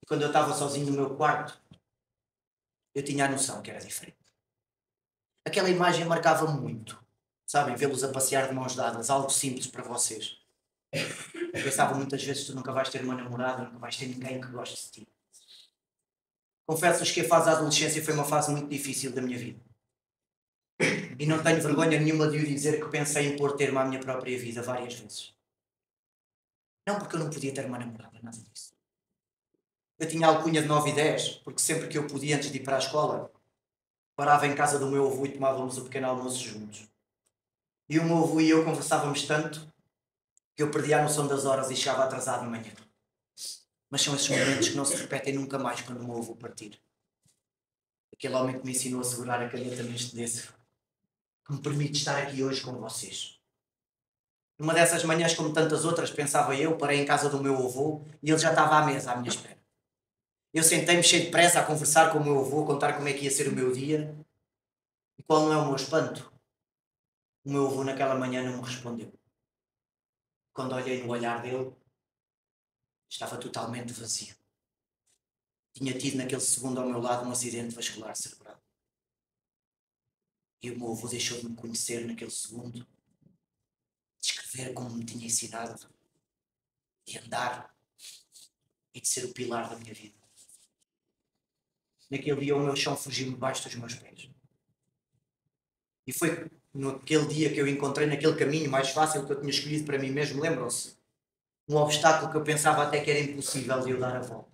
E quando eu estava sozinho no meu quarto, eu tinha a noção que era diferente. Aquela imagem marcava-me muito. Sabem, vê-los a passear de mãos dadas, algo simples para vocês. Eu pensava muitas vezes: tu nunca vais ter uma namorada, nunca vais ter ninguém que goste de ti. Confesso-vos que a fase da adolescência foi uma fase muito difícil da minha vida. E não tenho vergonha nenhuma de o dizer que pensei em pôr termo à minha própria vida várias vezes. Não porque eu não podia ter uma namorada, nada disso. Eu tinha alcunha de 9 e 10, porque sempre que eu podia, antes de ir para a escola, parava em casa do meu avô e tomávamos o pequeno almoço juntos. E o meu avô e eu conversávamos tanto que eu perdia a noção das horas e chegava atrasado de manhã. Mas são esses momentos que não se repetem nunca mais quando o meu avô partir. Aquele homem que me ensinou a segurar a caneta neste dedo, que me permite estar aqui hoje com vocês. Numa dessas manhãs, como tantas outras, pensava eu, parei em casa do meu avô e ele já estava à mesa à minha espera. Eu sentei-me cheio de pressa a conversar com o meu avô, a contar como é que ia ser o meu dia. E qual não é o meu espanto? O meu avô naquela manhã não me respondeu. Quando olhei no olhar dele, estava totalmente vazio. Tinha tido naquele segundo ao meu lado um acidente vascular cerebral. E o meu avô deixou de me conhecer naquele segundo, de escrever como me tinha ensinado, de andar e de ser o pilar da minha vida. Naquele dia o meu chão fugiu debaixo dos meus pés. E foi naquele dia que eu encontrei naquele caminho mais fácil que eu tinha escolhido para mim mesmo, lembram-se? Um obstáculo que eu pensava até que era impossível de eu dar a volta.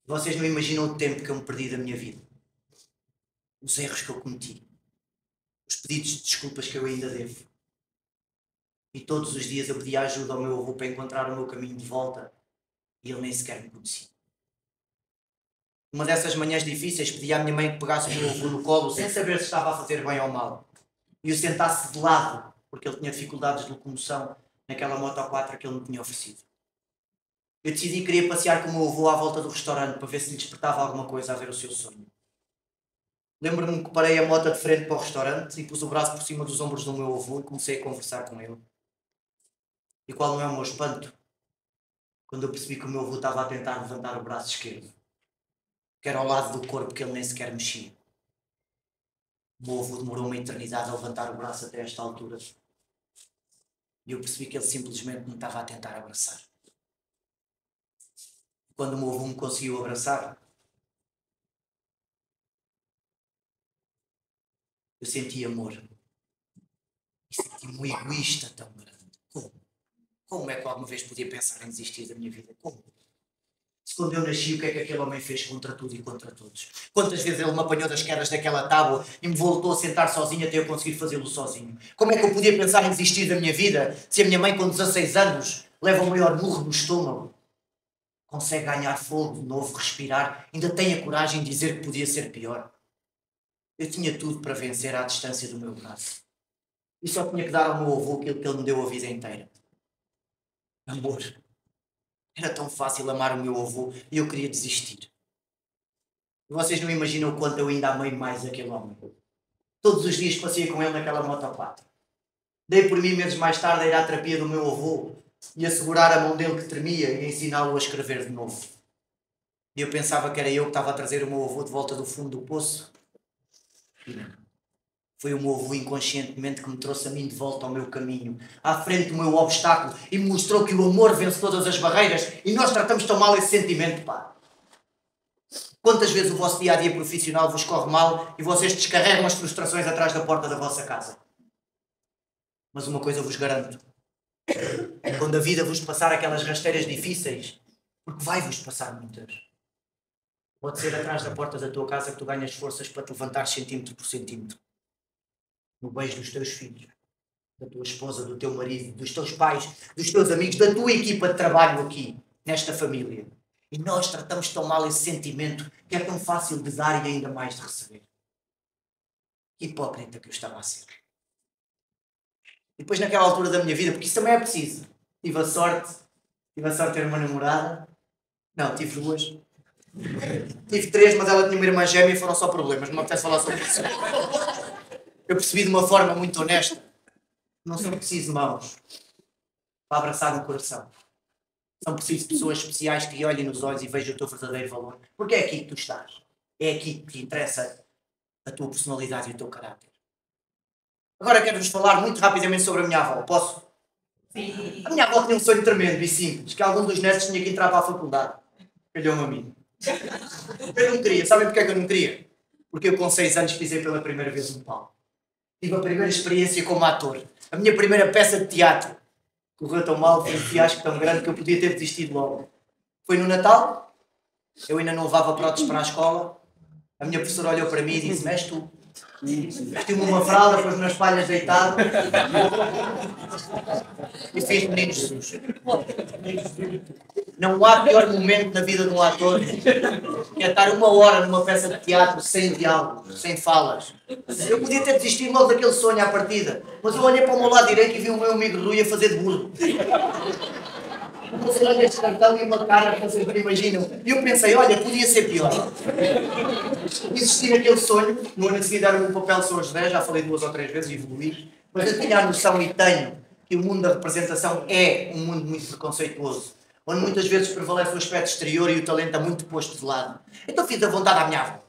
Vocês não imaginam o tempo que eu me perdi da minha vida. Os erros que eu cometi. Os pedidos de desculpas que eu ainda devo. E todos os dias eu pedia ajuda ao meu avô para encontrar o meu caminho de volta e ele nem sequer me conhecia. Uma dessas manhãs difíceis pedi à minha mãe que pegasse o meu avô no colo sem saber se estava a fazer bem ou mal e o sentasse de lado porque ele tinha dificuldades de locomoção naquela moto 4 que ele me tinha oferecido. Eu decidi que queria passear com o meu avô à volta do restaurante para ver se lhe despertava alguma coisa a ver o seu sonho. Lembro-me que parei a moto de frente para o restaurante e pus o braço por cima dos ombros do meu avô e comecei a conversar com ele. E qual não é o meu espanto? Quando eu percebi que o meu avô estava a tentar levantar o braço esquerdo, que era ao lado do corpo que ele nem sequer mexia. O meu avô demorou uma eternidade a levantar o braço até esta altura. E eu percebi que ele simplesmente me estava a tentar abraçar. Quando o meu avô me conseguiu abraçar, eu senti amor. E senti-me um egoísta tão grande. Como? Como é que alguma vez podia pensar em desistir da minha vida? Como? Se quando eu nasci, o que é que aquele homem fez contra tudo e contra todos? Quantas vezes ele me apanhou das quedas daquela tábua e me voltou a sentar sozinho até eu conseguir fazê-lo sozinho? Como é que eu podia pensar em desistir da minha vida se a minha mãe, com 16 anos, leva o maior murro no estômago? Consegue ganhar fogo de novo, respirar, ainda tem a coragem de dizer que podia ser pior. Eu tinha tudo para vencer à distância do meu braço. E só tinha que dar ao meu avô aquilo que ele me deu a vida inteira. Amor. Era tão fácil amar o meu avô e eu queria desistir. Vocês não imaginam o quanto eu ainda amei mais aquele homem. Todos os dias passeei com ele naquela moto 4. Dei por mim meses mais tarde a ir à terapia do meu avô e a segurar a mão dele que tremia e a ensiná-lo a escrever de novo. E eu pensava que era eu que estava a trazer o meu avô de volta do fundo do poço. E não. Foi o meu avô inconscientemente que me trouxe a mim de volta ao meu caminho, à frente do meu obstáculo, e me mostrou que o amor vence todas as barreiras, e nós tratamos tão mal esse sentimento, pá. Quantas vezes o vosso dia-a-dia profissional vos corre mal e vocês descarregam as frustrações atrás da porta da vossa casa? Mas uma coisa vos garanto. Quando a vida vos passar aquelas rasteiras difíceis, porque vai-vos passar muitas, pode ser atrás da porta da tua casa que tu ganhas forças para te levantar centímetro por centímetro. No beijo dos teus filhos, da tua esposa, do teu marido, dos teus pais, dos teus amigos, da tua equipa de trabalho aqui, nesta família. E nós tratamos tão mal esse sentimento que é tão fácil de dar e ainda mais de receber. Que hipócrita que eu estava a ser. E depois naquela altura da minha vida, porque isso também é preciso, tive a sorte de ter uma namorada. Não, tive duas. Tive três, mas ela tinha uma irmã gêmea e foram só problemas. Não me apetece falar sobre isso. Eu percebi de uma forma muito honesta. Não são preciso mãos para abraçar um coração. São preciso pessoas especiais que olhem nos olhos e vejam o teu verdadeiro valor. Porque é aqui que tu estás. É aqui que te interessa a tua personalidade e o teu caráter. Agora quero-vos falar muito rapidamente sobre a minha avó. Posso? Sim. A minha avó tinha um sonho tremendo e simples, que algum dos netos tinha que entrar para a faculdade. Calhou-me a mim. Eu não queria. Sabem porque é que eu não queria? Porque eu com 6 anos pisei pela primeira vez no palco. Tive a primeira experiência como ator. A minha primeira peça de teatro. Correu tão mal, foi um fiasco tão grande que eu podia ter desistido logo. Foi no Natal. Eu ainda não levava próteses para a escola. A minha professora olhou para mim e disse: "És tu?" Vestiu-me uma fralda, pôs-me nas palhas deitado e fiz Menino Jesus. Não há pior momento na vida de um ator que é estar 1 hora numa peça de teatro sem diálogo, sem falas. Eu podia ter desistido logo daquele sonho à partida, mas eu olhei para o meu lado direito e vi o meu amigo Rui a fazer de burro. Você olha este cartão e uma cara para vocês não imaginam. E eu pensei, olha, podia ser pior. Existi naquele sonho, no ano a seguir deram-me um papel de São José, já falei 2 ou 3 vezes e evoluí, mas eu tinha a noção e tenho que o mundo da representação é um mundo muito preconceituoso, onde muitas vezes prevalece o aspecto exterior e o talento é muito posto de lado. Então fiz a vontade à minha avó.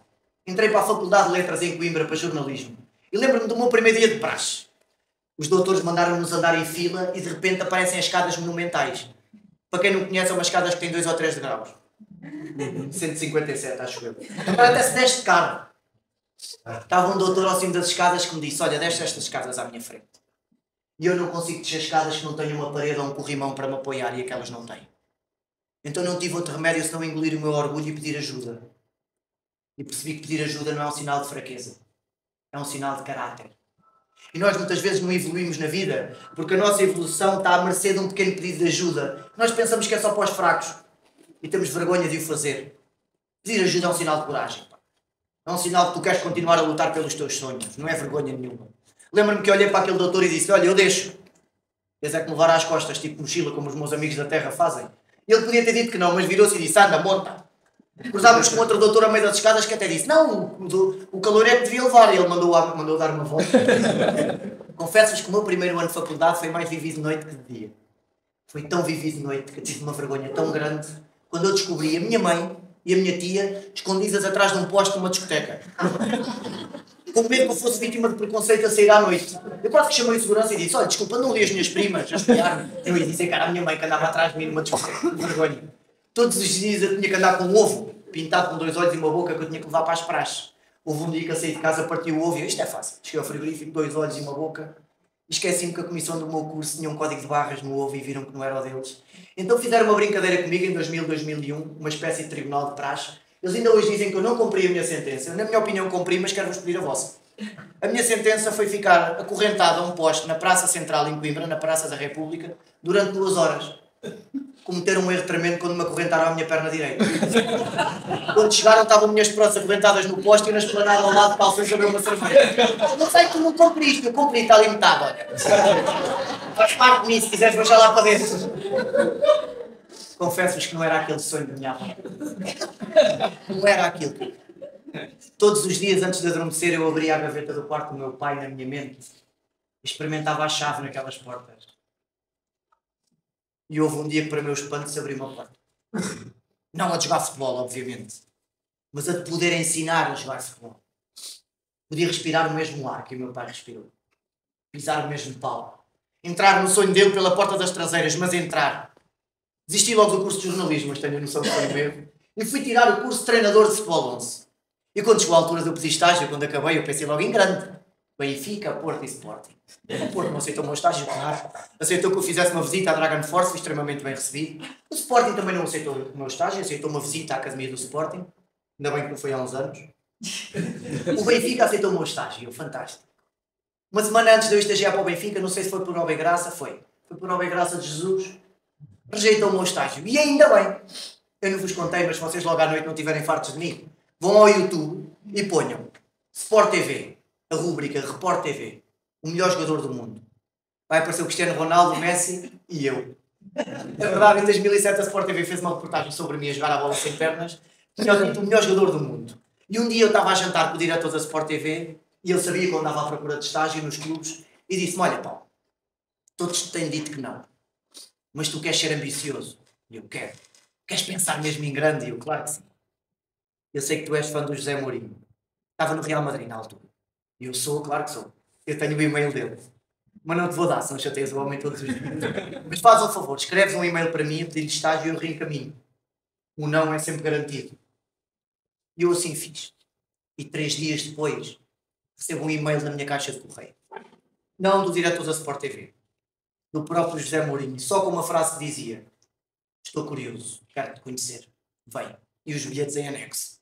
Entrei para a Faculdade de Letras em Coimbra para jornalismo. E lembro-me do meu primeiro dia de praxe. Os doutores mandaram-nos andar em fila e de repente aparecem as escadas monumentais. Para quem não conhece, são umas escadas que têm 2 ou 3 degraus. 157, acho eu. Agora até se desce de carro. Estava um doutor ao cimo das escadas que me disse: "Olha, desce estas escadas à minha frente." E eu não consigo descer escadas que não tenham uma parede ou um corrimão para me apoiar, e aquelas não têm. Então não tive outro remédio senão engolir o meu orgulho e pedir ajuda. E percebi que pedir ajuda não é um sinal de fraqueza. É um sinal de caráter. E nós muitas vezes não evoluímos na vida porque a nossa evolução está à mercê de um pequeno pedido de ajuda. Nós pensamos que é só para os fracos e temos vergonha de o fazer. Pedir ajuda é um sinal de coragem. É um sinal que tu queres continuar a lutar pelos teus sonhos. Não é vergonha nenhuma. Lembro-me que olhei para aquele doutor e disse: "Olha, eu deixo. Eles é que me levar às costas, tipo mochila, como os meus amigos da terra fazem." E ele podia ter dito que não, mas virou-se e disse: "Anda, monta." Cruzámos com outro doutor a meio das escadas que até disse: "Não, o calor é que devia levar." E ele mandou dar uma volta. Confesso-vos que o meu primeiro ano de faculdade foi mais vivido de noite que de dia. Foi tão vivido de noite que eu tive uma vergonha tão grande quando eu descobri a minha mãe e a minha tia escondidas atrás de um poste numa discoteca. Com medo que eu fosse vítima de preconceito a sair à noite. Eu quase que chamei de segurança e disse: "Olha, desculpa, não li as minhas primas a espiar-me." Eu ia dizer que era a minha mãe que andava atrás de mim numa discoteca. Que vergonha. Todos os dias eu tinha que andar com um ovo pintado com 2 olhos e uma boca que eu tinha que levar para as praxes. Houve um dia que eu saí de casa, parti o ovo e isto é fácil. Cheguei ao frigorífico, 2 olhos e uma boca. E esqueci-me que a comissão do meu curso tinha um código de barras no ovo e viram que não era o deles. Então fizeram uma brincadeira comigo em 2000, 2001, uma espécie de tribunal de praxe. Eles ainda hoje dizem que eu não cumpri a minha sentença. Na minha opinião cumpri, mas quero-vos pedir a vossa. A minha sentença foi ficar acorrentado a um poste na Praça Central em Coimbra, na Praça da República, durante 2 horas. Cometeram um erro tremendo quando me acorrentaram à minha perna direita. Quando chegaram, estavam minhas próteses acorrentadas no poste e na esplanada ao lado de calções a beber uma cerveja. Não sei que tu não cumpriste, eu cumpri, está ali metade, olha. Faz parte de mim, se quiseres baixar lá para dentro. Confesso-vos que não era aquele sonho da minha avó. Não era aquilo. Todos os dias antes de adormecer eu abria a gaveta do quarto do meu pai na minha mente e experimentava a chave naquelas portas. E houve um dia que, para meu espanto, se abriu uma porta. Não a de jogar futebol, obviamente, mas a de poder ensinar a jogar futebol. Podia respirar o mesmo ar que o meu pai respirou. Pisar o mesmo pau. Entrar no sonho dele pela porta das traseiras, mas entrar. Desisti logo do curso de jornalismo, mas tenho a noção que foi mesmo. E fui tirar o curso de treinador de futebol 11. E quando chegou a altura de eu pedir estágio, quando acabei, eu pensei logo em grande. Benfica, Porto e Sporting. O Porto não aceitou o meu estágio, claro. Aceitou que eu fizesse uma visita à Dragon Force, fui extremamente bem recebido. O Sporting também não aceitou o meu estágio, aceitou uma visita à academia do Sporting. Ainda bem que não foi há uns anos. O Benfica aceitou o meu estágio, fantástico. Uma semana antes de eu estagiar para o Benfica, não sei se foi por obra e graça, foi por obra e graça de Jesus, rejeitou o meu estágio. E ainda bem. Eu não vos contei, mas se vocês logo à noite não tiverem fartos de mim, vão ao YouTube e ponham Sport TV, a rúbrica Report TV, o melhor jogador do mundo. Vai aparecer o Cristiano Ronaldo, o Messi e eu. É verdade, em 2007 a Sport TV fez uma reportagem sobre mim a jogar a bola sem pernas, tinha o título o melhor jogador do mundo. E um dia eu estava a jantar com o diretor da Sport TV e ele sabia que eu andava à procura de estágio nos clubes e disse-me: olha, Paulo, todos te têm dito que não, mas tu queres ser ambicioso. E eu quero. Queres pensar mesmo em grande? E eu, claro que sim. Eu sei que tu és fã do José Mourinho. Estava no Real Madrid na altura. E eu sou, claro que sou. Eu tenho o e-mail dele. Mas não te vou dar, senão chateias o homem todos os dias. Mas faz um favor, escreves um e-mail para mim, a pedir-lhe estágio e eu reencaminho. O não é sempre garantido. E eu assim fiz. E 3 dias depois, recebo um e-mail na minha caixa de correio. Não do diretor da Sport TV. Do próprio José Mourinho. Só com uma frase que dizia: estou curioso, quero-te conhecer. Vem. E os bilhetes em anexo.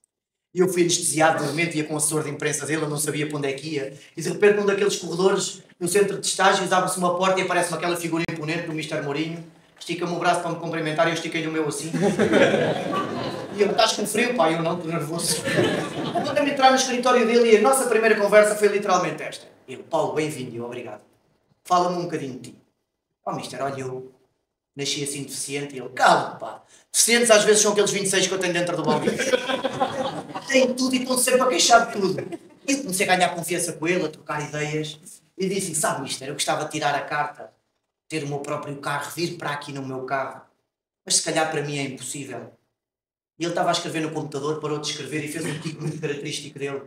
E eu fui anestesiado no momento, ia com o assessor de imprensa dele, eu não sabia para onde é que ia. E de repente, num daqueles corredores, no centro de estágios, abre-se uma porta e aparece-me aquela figura imponente do Mr. Mourinho. Estica-me o braço para me cumprimentar e eu estiquei-lhe o meu assim. E ele: estás com frio, pá? Eu não, estou nervoso. Quando entrar no escritório dele e a nossa primeira conversa foi literalmente esta. Ele: Paulo, bem-vindo, e eu: obrigado. Fala-me um bocadinho de ti. Oh, mister, olha, eu nasci assim deficiente. E ele: calma, pá. Deficientes às vezes são aqueles 26 que eu tenho dentro do balneário. Têm tudo e estão sempre a queixar de tudo. E eu comecei a ganhar confiança com ele, a trocar ideias. E disse-lhe: sabe, mister, eu gostava de tirar a carta, ter o meu próprio carro, vir para aqui no meu carro. Mas se calhar para mim é impossível. E ele estava a escrever no computador, parou de escrever e fez um tipo muito característico dele.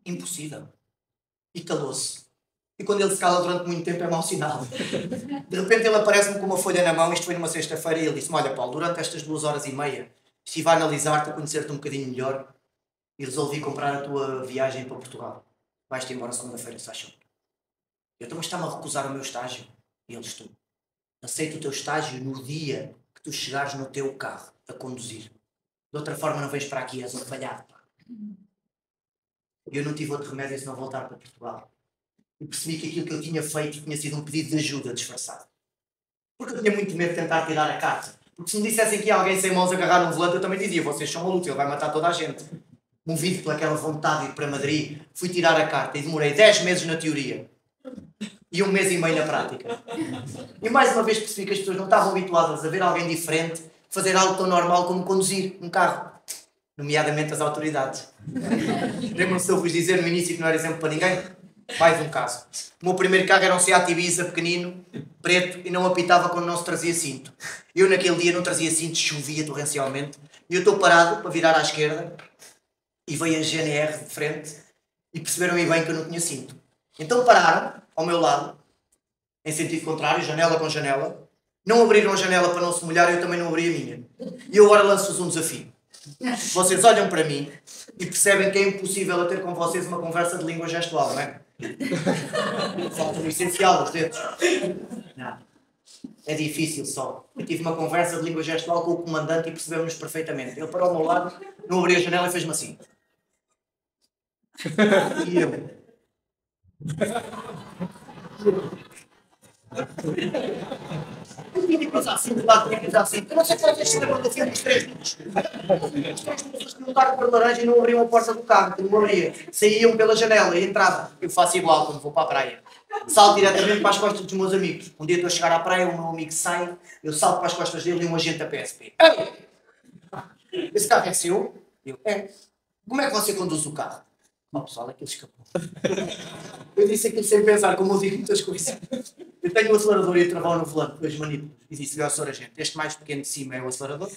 Impossível. E calou-se. E quando ele se cala durante muito tempo é mau sinal. De repente ele aparece-me com uma folha na mão, isto foi numa sexta-feira, e ele disse-me: olha, Paulo, durante estas 2 horas e meia estive a analisar-te, a conhecer-te um bocadinho melhor e resolvi comprar a tua viagem para Portugal. Vais-te embora segunda-feira, se acham. Eu também estava a recusar o meu estágio. E ele: estou. Aceito o teu estágio no dia que tu chegares no teu carro a conduzir. De outra forma não vens para aqui, és um falhado. E eu não tive outro remédio senão voltar para Portugal. E percebi que aquilo que eu tinha feito tinha sido um pedido de ajuda disfarçado. Porque eu tinha muito medo de tentar tirar a carta. Porque se me dissessem que ia alguém sem mãos agarrar num volante, eu também dizia: vocês são malucos, ele vai matar toda a gente. Movido pelaquela vontade de ir para Madrid, fui tirar a carta e demorei 10 meses na teoria. E 1 mês e meio na prática. E mais uma vez percebi que as pessoas não estavam habituadas a ver alguém diferente fazer algo tão normal como conduzir um carro. Nomeadamente as autoridades. Lembram-se de eu vos dizer no início que não era exemplo para ninguém? Mais um caso. O meu primeiro carro era um Seat Ibiza pequenino, preto, e não apitava quando não se trazia cinto. Eu naquele dia não trazia cinto, chovia torrencialmente, e eu estou parado para virar à esquerda, e veio a GNR de frente, e perceberam-me bem que eu não tinha cinto. Então pararam, ao meu lado, em sentido contrário, janela com janela, não abriram a janela para não se molhar e eu também não abri a minha. E eu agora lanço-vos um desafio. Vocês olham para mim e percebem que é impossível eu ter com vocês uma conversa de língua gestual, não é? Falta o essencial, os dedos. Não. É difícil só. Eu tive uma conversa de língua gestual com o comandante e percebemos-nos perfeitamente. Ele parou ao meu lado, não abriu a janela e fez-me assim. E eu... Eu tinha que passar assim, de lado, tinha que passar assim. Eu não sei se vocês se lembram do filme dos 3 minutos. As 3 pessoas que não estavam para laranja e não abriam a porta do carro, que não abria. Saíam pela janela e entravam. Eu faço igual quando vou para a praia. Salto diretamente para as costas dos meus amigos. Um dia estou a chegar à praia, o meu amigo sai, eu salto para as costas dele e um agente da PSP. Ei! Esse carro é seu? Eu, como é que você conduz o carro? Oh, pessoal, aquilo escapou. Eu disse aquilo sem pensar, como eu digo muitas coisas. Eu tenho o acelerador e o travão no volante, depois manipulo. E disse-lhe ao senhor agente, este mais pequeno de cima é o acelerador,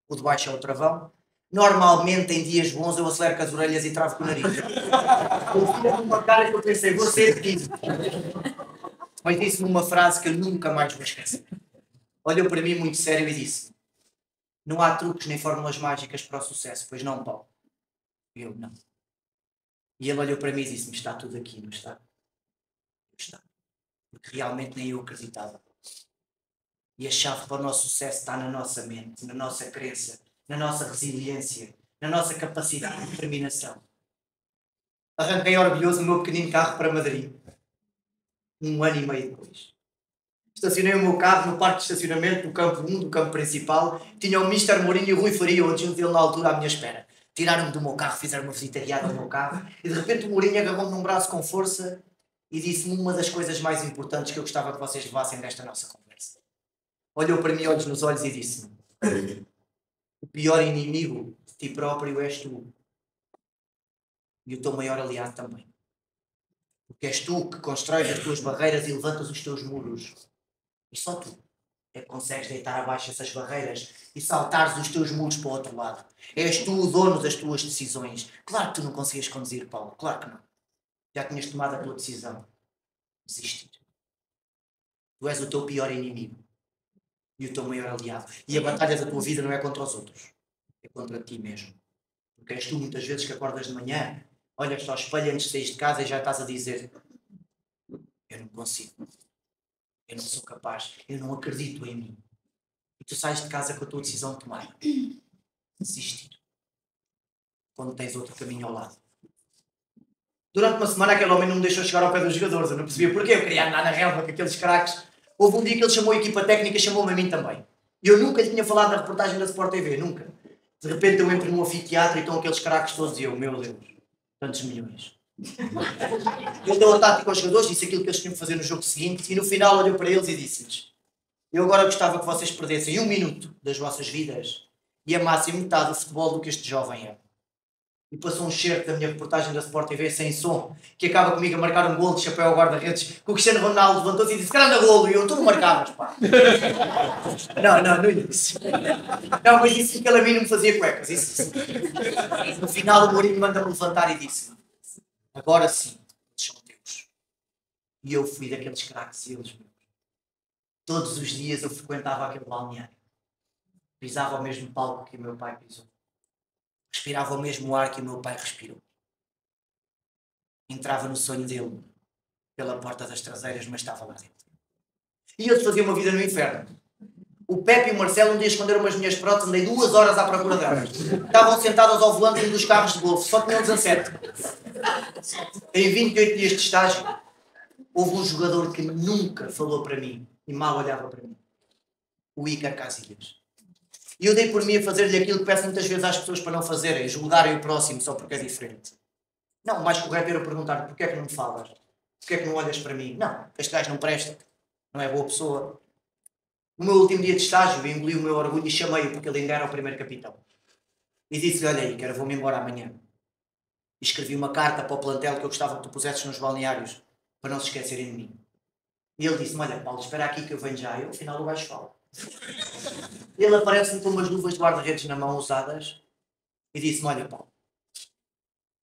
o de baixo é o travão. Normalmente, em dias bons, eu acelero com as orelhas e travo com o nariz. Eu fiz uma cara que eu pensei, vou ser de 15. Mas disse-me uma frase que eu nunca mais vou esquecer. Olhou para mim muito sério e disse: não há truques nem fórmulas mágicas para o sucesso, pois não, Paulo. Eu, não. E ele olhou para mim e disse-me: está tudo aqui, não está? Está. Porque realmente nem eu acreditava. E a chave para o nosso sucesso está na nossa mente, na nossa crença, na nossa resiliência, na nossa capacidade de determinação. Arranquei orgulhoso o meu pequenino carro para Madrid. 1 ano e meio depois. Estacionei o meu carro no parque de estacionamento do campo 1, do campo principal. Tinha o Mister Mourinho e o Rui Faria, o adjunto dele na altura, à minha espera. Tiraram-me do meu carro, fizeram uma visita guiada ao meu carro e de repente o Mourinho agarrou-me num braço com força e disse-me uma das coisas mais importantes que eu gostava que vocês levassem desta nossa conversa. Olhou para mim, olhos nos olhos e disse-me: o pior inimigo de ti próprio és tu. E o teu maior aliado também. Porque és tu que constróis as tuas barreiras e levantas os teus muros. E só tu é que consegues deitar abaixo essas barreiras e saltares os teus muros para o outro lado. És tu o dono das tuas decisões. Claro que tu não conseguias conduzir, Paulo. Claro que não. Já tinhas tomado a tua decisão. Desistir. Tu és o teu pior inimigo. E o teu maior aliado. E a batalha da tua vida não é contra os outros. É contra ti mesmo. Porque és tu muitas vezes que acordas de manhã, olhas ao espelho antes de sair de casa e já estás a dizer: eu não consigo. Eu não sou capaz. Eu não acredito em mim. E tu sais de casa com a tua decisão tomada. Desistir. Quando tens outro caminho ao lado. Durante uma semana aquele homem não me deixou chegar ao pé dos jogadores. Eu não percebia porquê. Eu queria andar na relva com aqueles craques. Houve um dia que ele chamou a equipa técnica e chamou-me a mim também. E eu nunca lhe tinha falado na reportagem da Sport TV. Nunca. De repente eu entro num anfiteatro e estão aqueles craques todos e eu, meu Deus, tantos milhões. Ele deu a tática aos jogadores, disse aquilo que eles tinham que fazer no jogo seguinte e no final olhou para eles e disse-lhes: eu agora gostava que vocês perdessem 1 minuto das vossas vidas e amassem metade do futebol do que este jovem é. E passou um certo da minha reportagem da Sport TV sem som, que acaba comigo a marcar um golo de chapéu ao guarda-redes, que o Cristiano Ronaldo levantou-se e disse: grande golo, e eu, tu não marcavas, pá. Não disse. Não, mas disse que ele a mim não me fazia cuecas. Isso. No final o Mourinho manda-me levantar e disse: agora sim, eles são teus. E eu fui daqueles craques e eles meus. Todos os dias eu frequentava aquele balneário. Pisava ao mesmo palco que o meu pai pisou. Respirava o mesmo ar que o meu pai respirou. Entrava no sonho dele pela porta das traseiras, mas estava lá dentro. E eu fazia uma vida no inferno. O Pepe e o Marcelo um dia esconderam as minhas próteses, andei 2 horas à procura delas. Estavam sentadas ao volante de um dos carros de golfe, só tinham 17. Em 28 dias de estágio, houve um jogador que nunca falou para mim e mal olhava para mim. O Iker Casillas. E eu dei por mim a fazer-lhe aquilo que peço muitas vezes às pessoas para não fazerem, julgarem o próximo só porque é diferente. Não, o mais correto era perguntar: porquê é que não me falas? Porquê é que não olhas para mim? Não, este gajo não presta, não é boa pessoa. No meu último dia de estágio, engoli o meu orgulho e chamei-o porque ele ainda era o primeiro capitão. E disse-lhe: olha aí, cara, vou-me embora amanhã. E escrevi uma carta para o plantel que eu gostava que tu pusesses nos balneários para não se esquecerem de mim. E ele disse-me: olha, Paulo, espera aqui que eu venho já. Eu, afinal, o gajo fala. Ele aparece-me com umas luvas de guarda-redes na mão usadas e disse-me: olha, Paulo,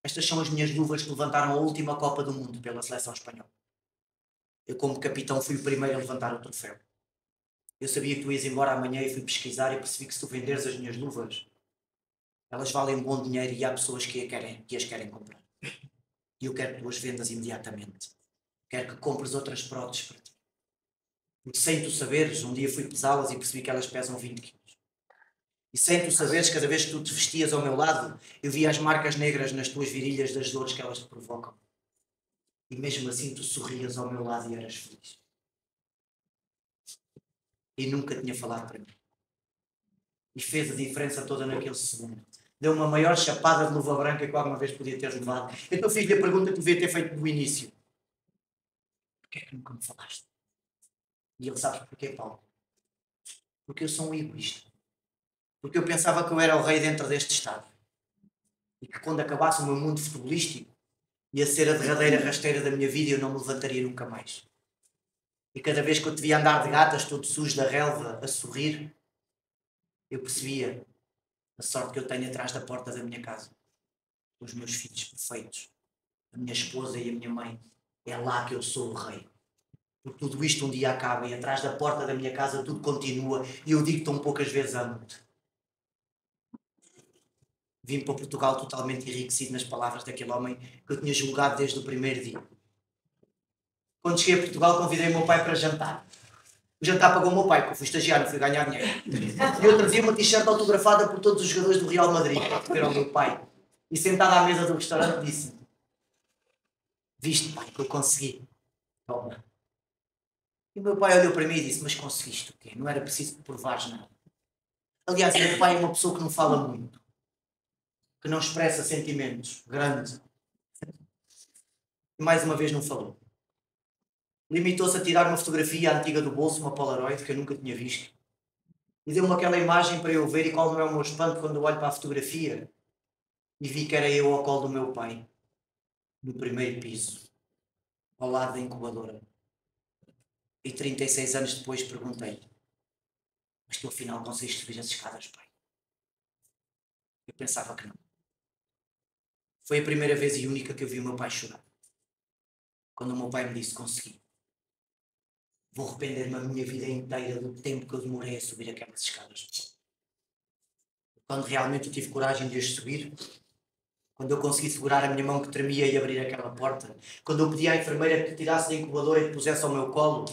estas são as minhas luvas que levantaram a última Copa do Mundo pela seleção espanhola. Eu, como capitão, fui o primeiro a levantar o troféu. Eu sabia que tu ias embora amanhã e fui pesquisar e percebi que se tu venderes as minhas luvas, elas valem um bom dinheiro e há pessoas que as querem comprar. E eu quero que tu as vendas imediatamente. Quero que compres outras próteses para ti. Porque sem tu saberes, um dia fui pesá-las e percebi que elas pesam 20 quilos. E sem tu saberes, cada vez que tu te vestias ao meu lado, eu via as marcas negras nas tuas virilhas das dores que elas te provocam. E mesmo assim tu sorrias ao meu lado e eras feliz. E nunca tinha falado para mim. E fez a diferença toda naquele segundo. Deu uma maior chapada de luva branca que alguma vez podia ter levado. Então fiz-lhe a pergunta que devia ter feito no início: porquê é que nunca me falaste? E ele: sabes porquê, Paulo? Porque eu sou um egoísta. Porque eu pensava que eu era o rei dentro deste estado. e que quando acabasse o meu mundo futebolístico ia ser a derradeira rasteira da minha vida e eu não me levantaria nunca mais. E cada vez que eu te via andar de gatas todo sujo da relva a sorrir, eu percebia a sorte que eu tenho atrás da porta da minha casa. Os meus filhos perfeitos, a minha esposa e a minha mãe. É lá que eu sou o rei. Porque tudo isto um dia acaba e atrás da porta da minha casa tudo continua e eu digo tão poucas vezes amo-te. Vim para Portugal totalmente enriquecido nas palavras daquele homem que eu tinha julgado desde o primeiro dia. Quando cheguei a Portugal convidei o meu pai para jantar. O jantar pagou o meu pai, porque eu fui estagiário, fui ganhar dinheiro. E eu trazia uma t-shirt autografada por todos os jogadores do Real Madrid, para ver ao meu pai. E sentado à mesa do restaurante disse-me: viste, pai, que eu consegui. Toma. E o meu pai olhou para mim e disse: mas conseguiste o quê? Não era preciso provares nada. Aliás, o meu pai é uma pessoa que não fala muito, que não expressa sentimentos grandes. E mais uma vez não falou. Limitou-se a tirar uma fotografia antiga do bolso, uma Polaroid, que eu nunca tinha visto. E deu-me aquela imagem para eu ver, e qual não é o meu espanto quando eu olho para a fotografia e vi que era eu ao colo do meu pai, no primeiro piso, ao lado da incubadora. E 36 anos depois perguntei-lhe: mas tu afinal conseguiste subir as escadas, pai? Eu pensava que não. Foi a primeira vez e única que eu vi o meu pai chorar. Quando o meu pai me disse: consegui. Vou arrepender-me a minha vida inteira do tempo que eu demorei a subir aquelas escadas. Quando realmente eu tive coragem de as subir, quando eu consegui segurar a minha mão que tremia e abrir aquela porta, quando eu pedi à enfermeira que te tirasse da incubadora e te pusesse ao meu colo,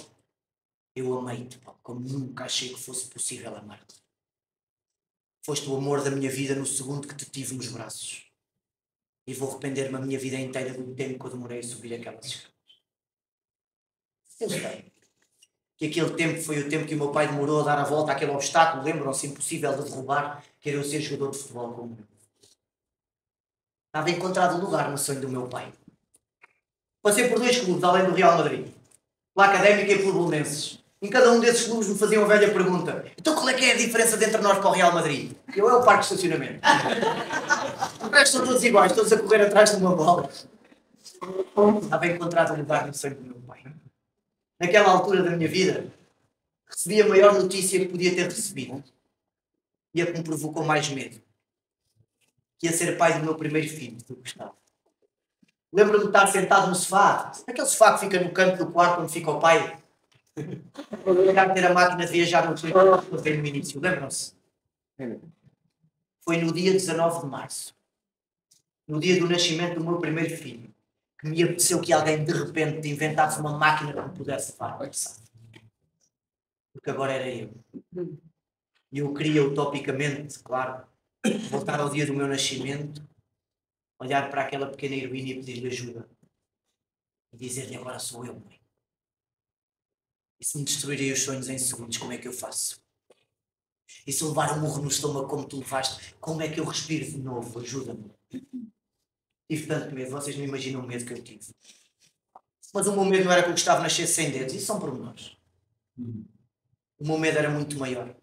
eu amei-te, como nunca achei que fosse possível amar-te. Foste o amor da minha vida no segundo que te tive nos braços. E vou arrepender-me a minha vida inteira do tempo que eu demorei a subir aquelas escadas. Eu sei que aquele tempo foi o tempo que o meu pai demorou a dar a volta àquele obstáculo, lembram-se, impossível de derrubar, que era eu ser jogador de futebol como eu. Estava encontrado lugar no sonho do meu pai. Passei por 2 clubes, além do Real Madrid. Pela Académica e pelo Belenenses. Em cada um desses clubes me faziam a velha pergunta: então qual é que é a diferença entre nós para o Real Madrid? Eu é o parque de estacionamento. Os restos são todos iguais, todos a correr atrás de uma bola. Estava encontrado lugar no sonho do meu pai. Naquela altura da minha vida, recebi a maior notícia que podia ter recebido. E a que me provocou mais medo. Que ia ser pai do meu primeiro filho, do Gustavo. Lembro-me de estar sentado no sofá, aquele sofá que fica no canto do quarto onde fica o pai. Olhar ter a máquina de viajar no tempo no início, lembram-se? Foi no dia 19 de março, no dia do nascimento do meu primeiro filho, que me apeteceu que alguém de repente inventasse uma máquina que me pudesse levar. Porque agora era eu. E eu queria utopicamente, claro, voltar ao dia do meu nascimento, olhar para aquela pequena heroína e pedir-lhe ajuda. E dizer-lhe: agora sou eu, mãe. E se me destruírem os sonhos em segundos, como é que eu faço? E se levar um murro no estômago como tu levaste, como é que eu respiro de novo? Ajuda-me. Tive tanto medo, vocês não imaginam o medo que eu tive. Mas o meu medo não era que o Gustavo nascesse sem dedos, isso são pormenores. O meu medo era muito maior.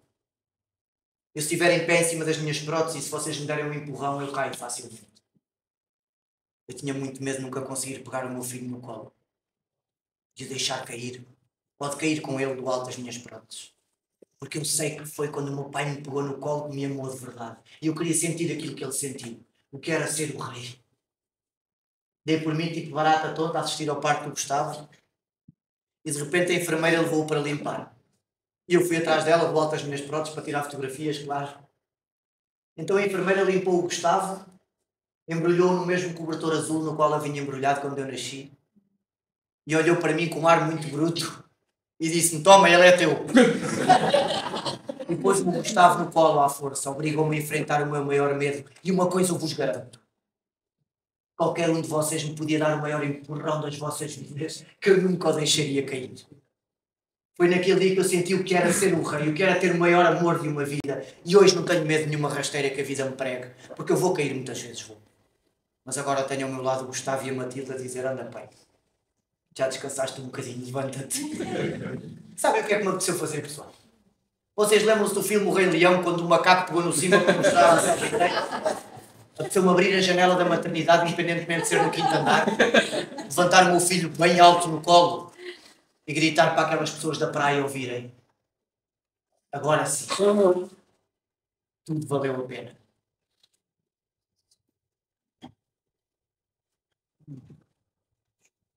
Eu, se estiver em pé em cima das minhas próteses e se vocês me derem um empurrão, eu caio facilmente. Eu tinha muito medo de nunca conseguir pegar o meu filho no colo. De o deixar cair. Pode cair com ele do alto das minhas próteses. Porque eu sei que foi quando o meu pai me pegou no colo que me amou de verdade. E eu queria sentir aquilo que ele sentiu. O que era ser o rei. Dei por mim tipo barata toda a assistir ao parto do Gustavo. E de repente a enfermeira levou-o para limpar. E eu fui atrás dela, do alto das minhas próteses, para tirar fotografias, claro. Então a enfermeira limpou o Gustavo, embrulhou-o no mesmo cobertor azul no qual eu vinha embrulhado quando eu nasci. E olhou para mim com um ar muito bruto e disse-me: toma, ele é teu. E pôs-me o Gustavo no colo à força, obrigou-me a enfrentar o meu maior medo. E uma coisa eu vos garanto: qualquer um de vocês me podia dar o maior empurrão das vossas vidas, que eu nunca o deixaria cair. Foi naquele dia que eu senti o que era ser o rei, o que era ter o maior amor de uma vida. E hoje não tenho medo de nenhuma rasteira que a vida me pregue, porque eu vou cair muitas vezes, vou. Mas agora tenho ao meu lado o Gustavo e a Matilde a dizer: anda, pai, já descansaste um bocadinho, levanta-te. Sabem o que é que me apeteceu fazer, pessoal? Vocês lembram-se do filme O Rei Leão, quando o macaco pegou no cima para mostrar a Apeteceu-me abrir a janela da maternidade, independentemente de ser no quinto andar, levantar o meu filho bem alto no colo e gritar para aquelas pessoas da praia ouvirem. Agora sim, tudo valeu a pena.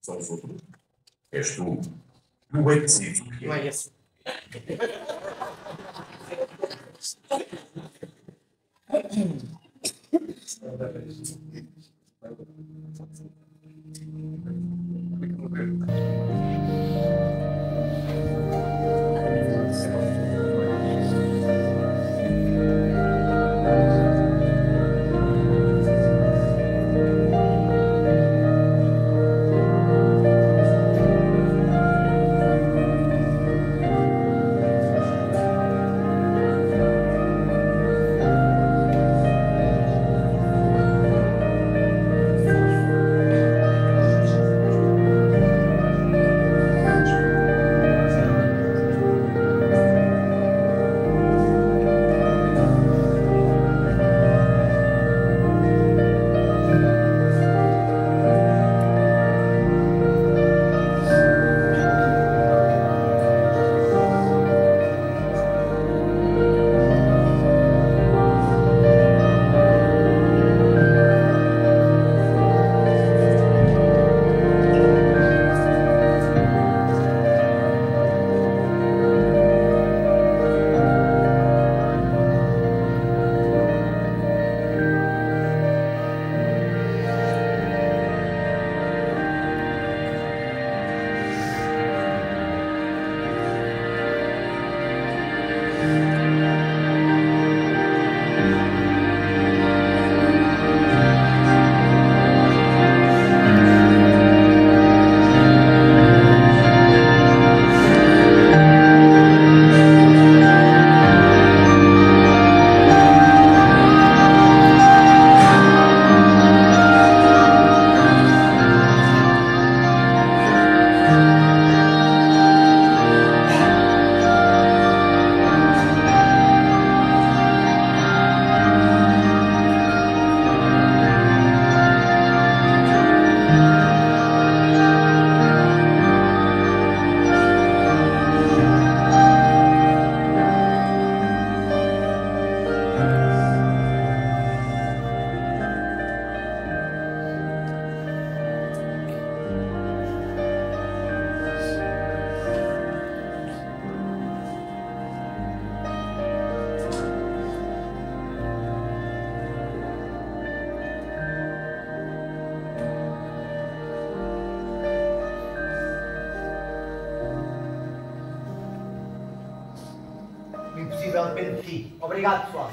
Salvador, és tu. Não é preciso. Não é esse. O impossível depende de ti. Obrigado, pessoal.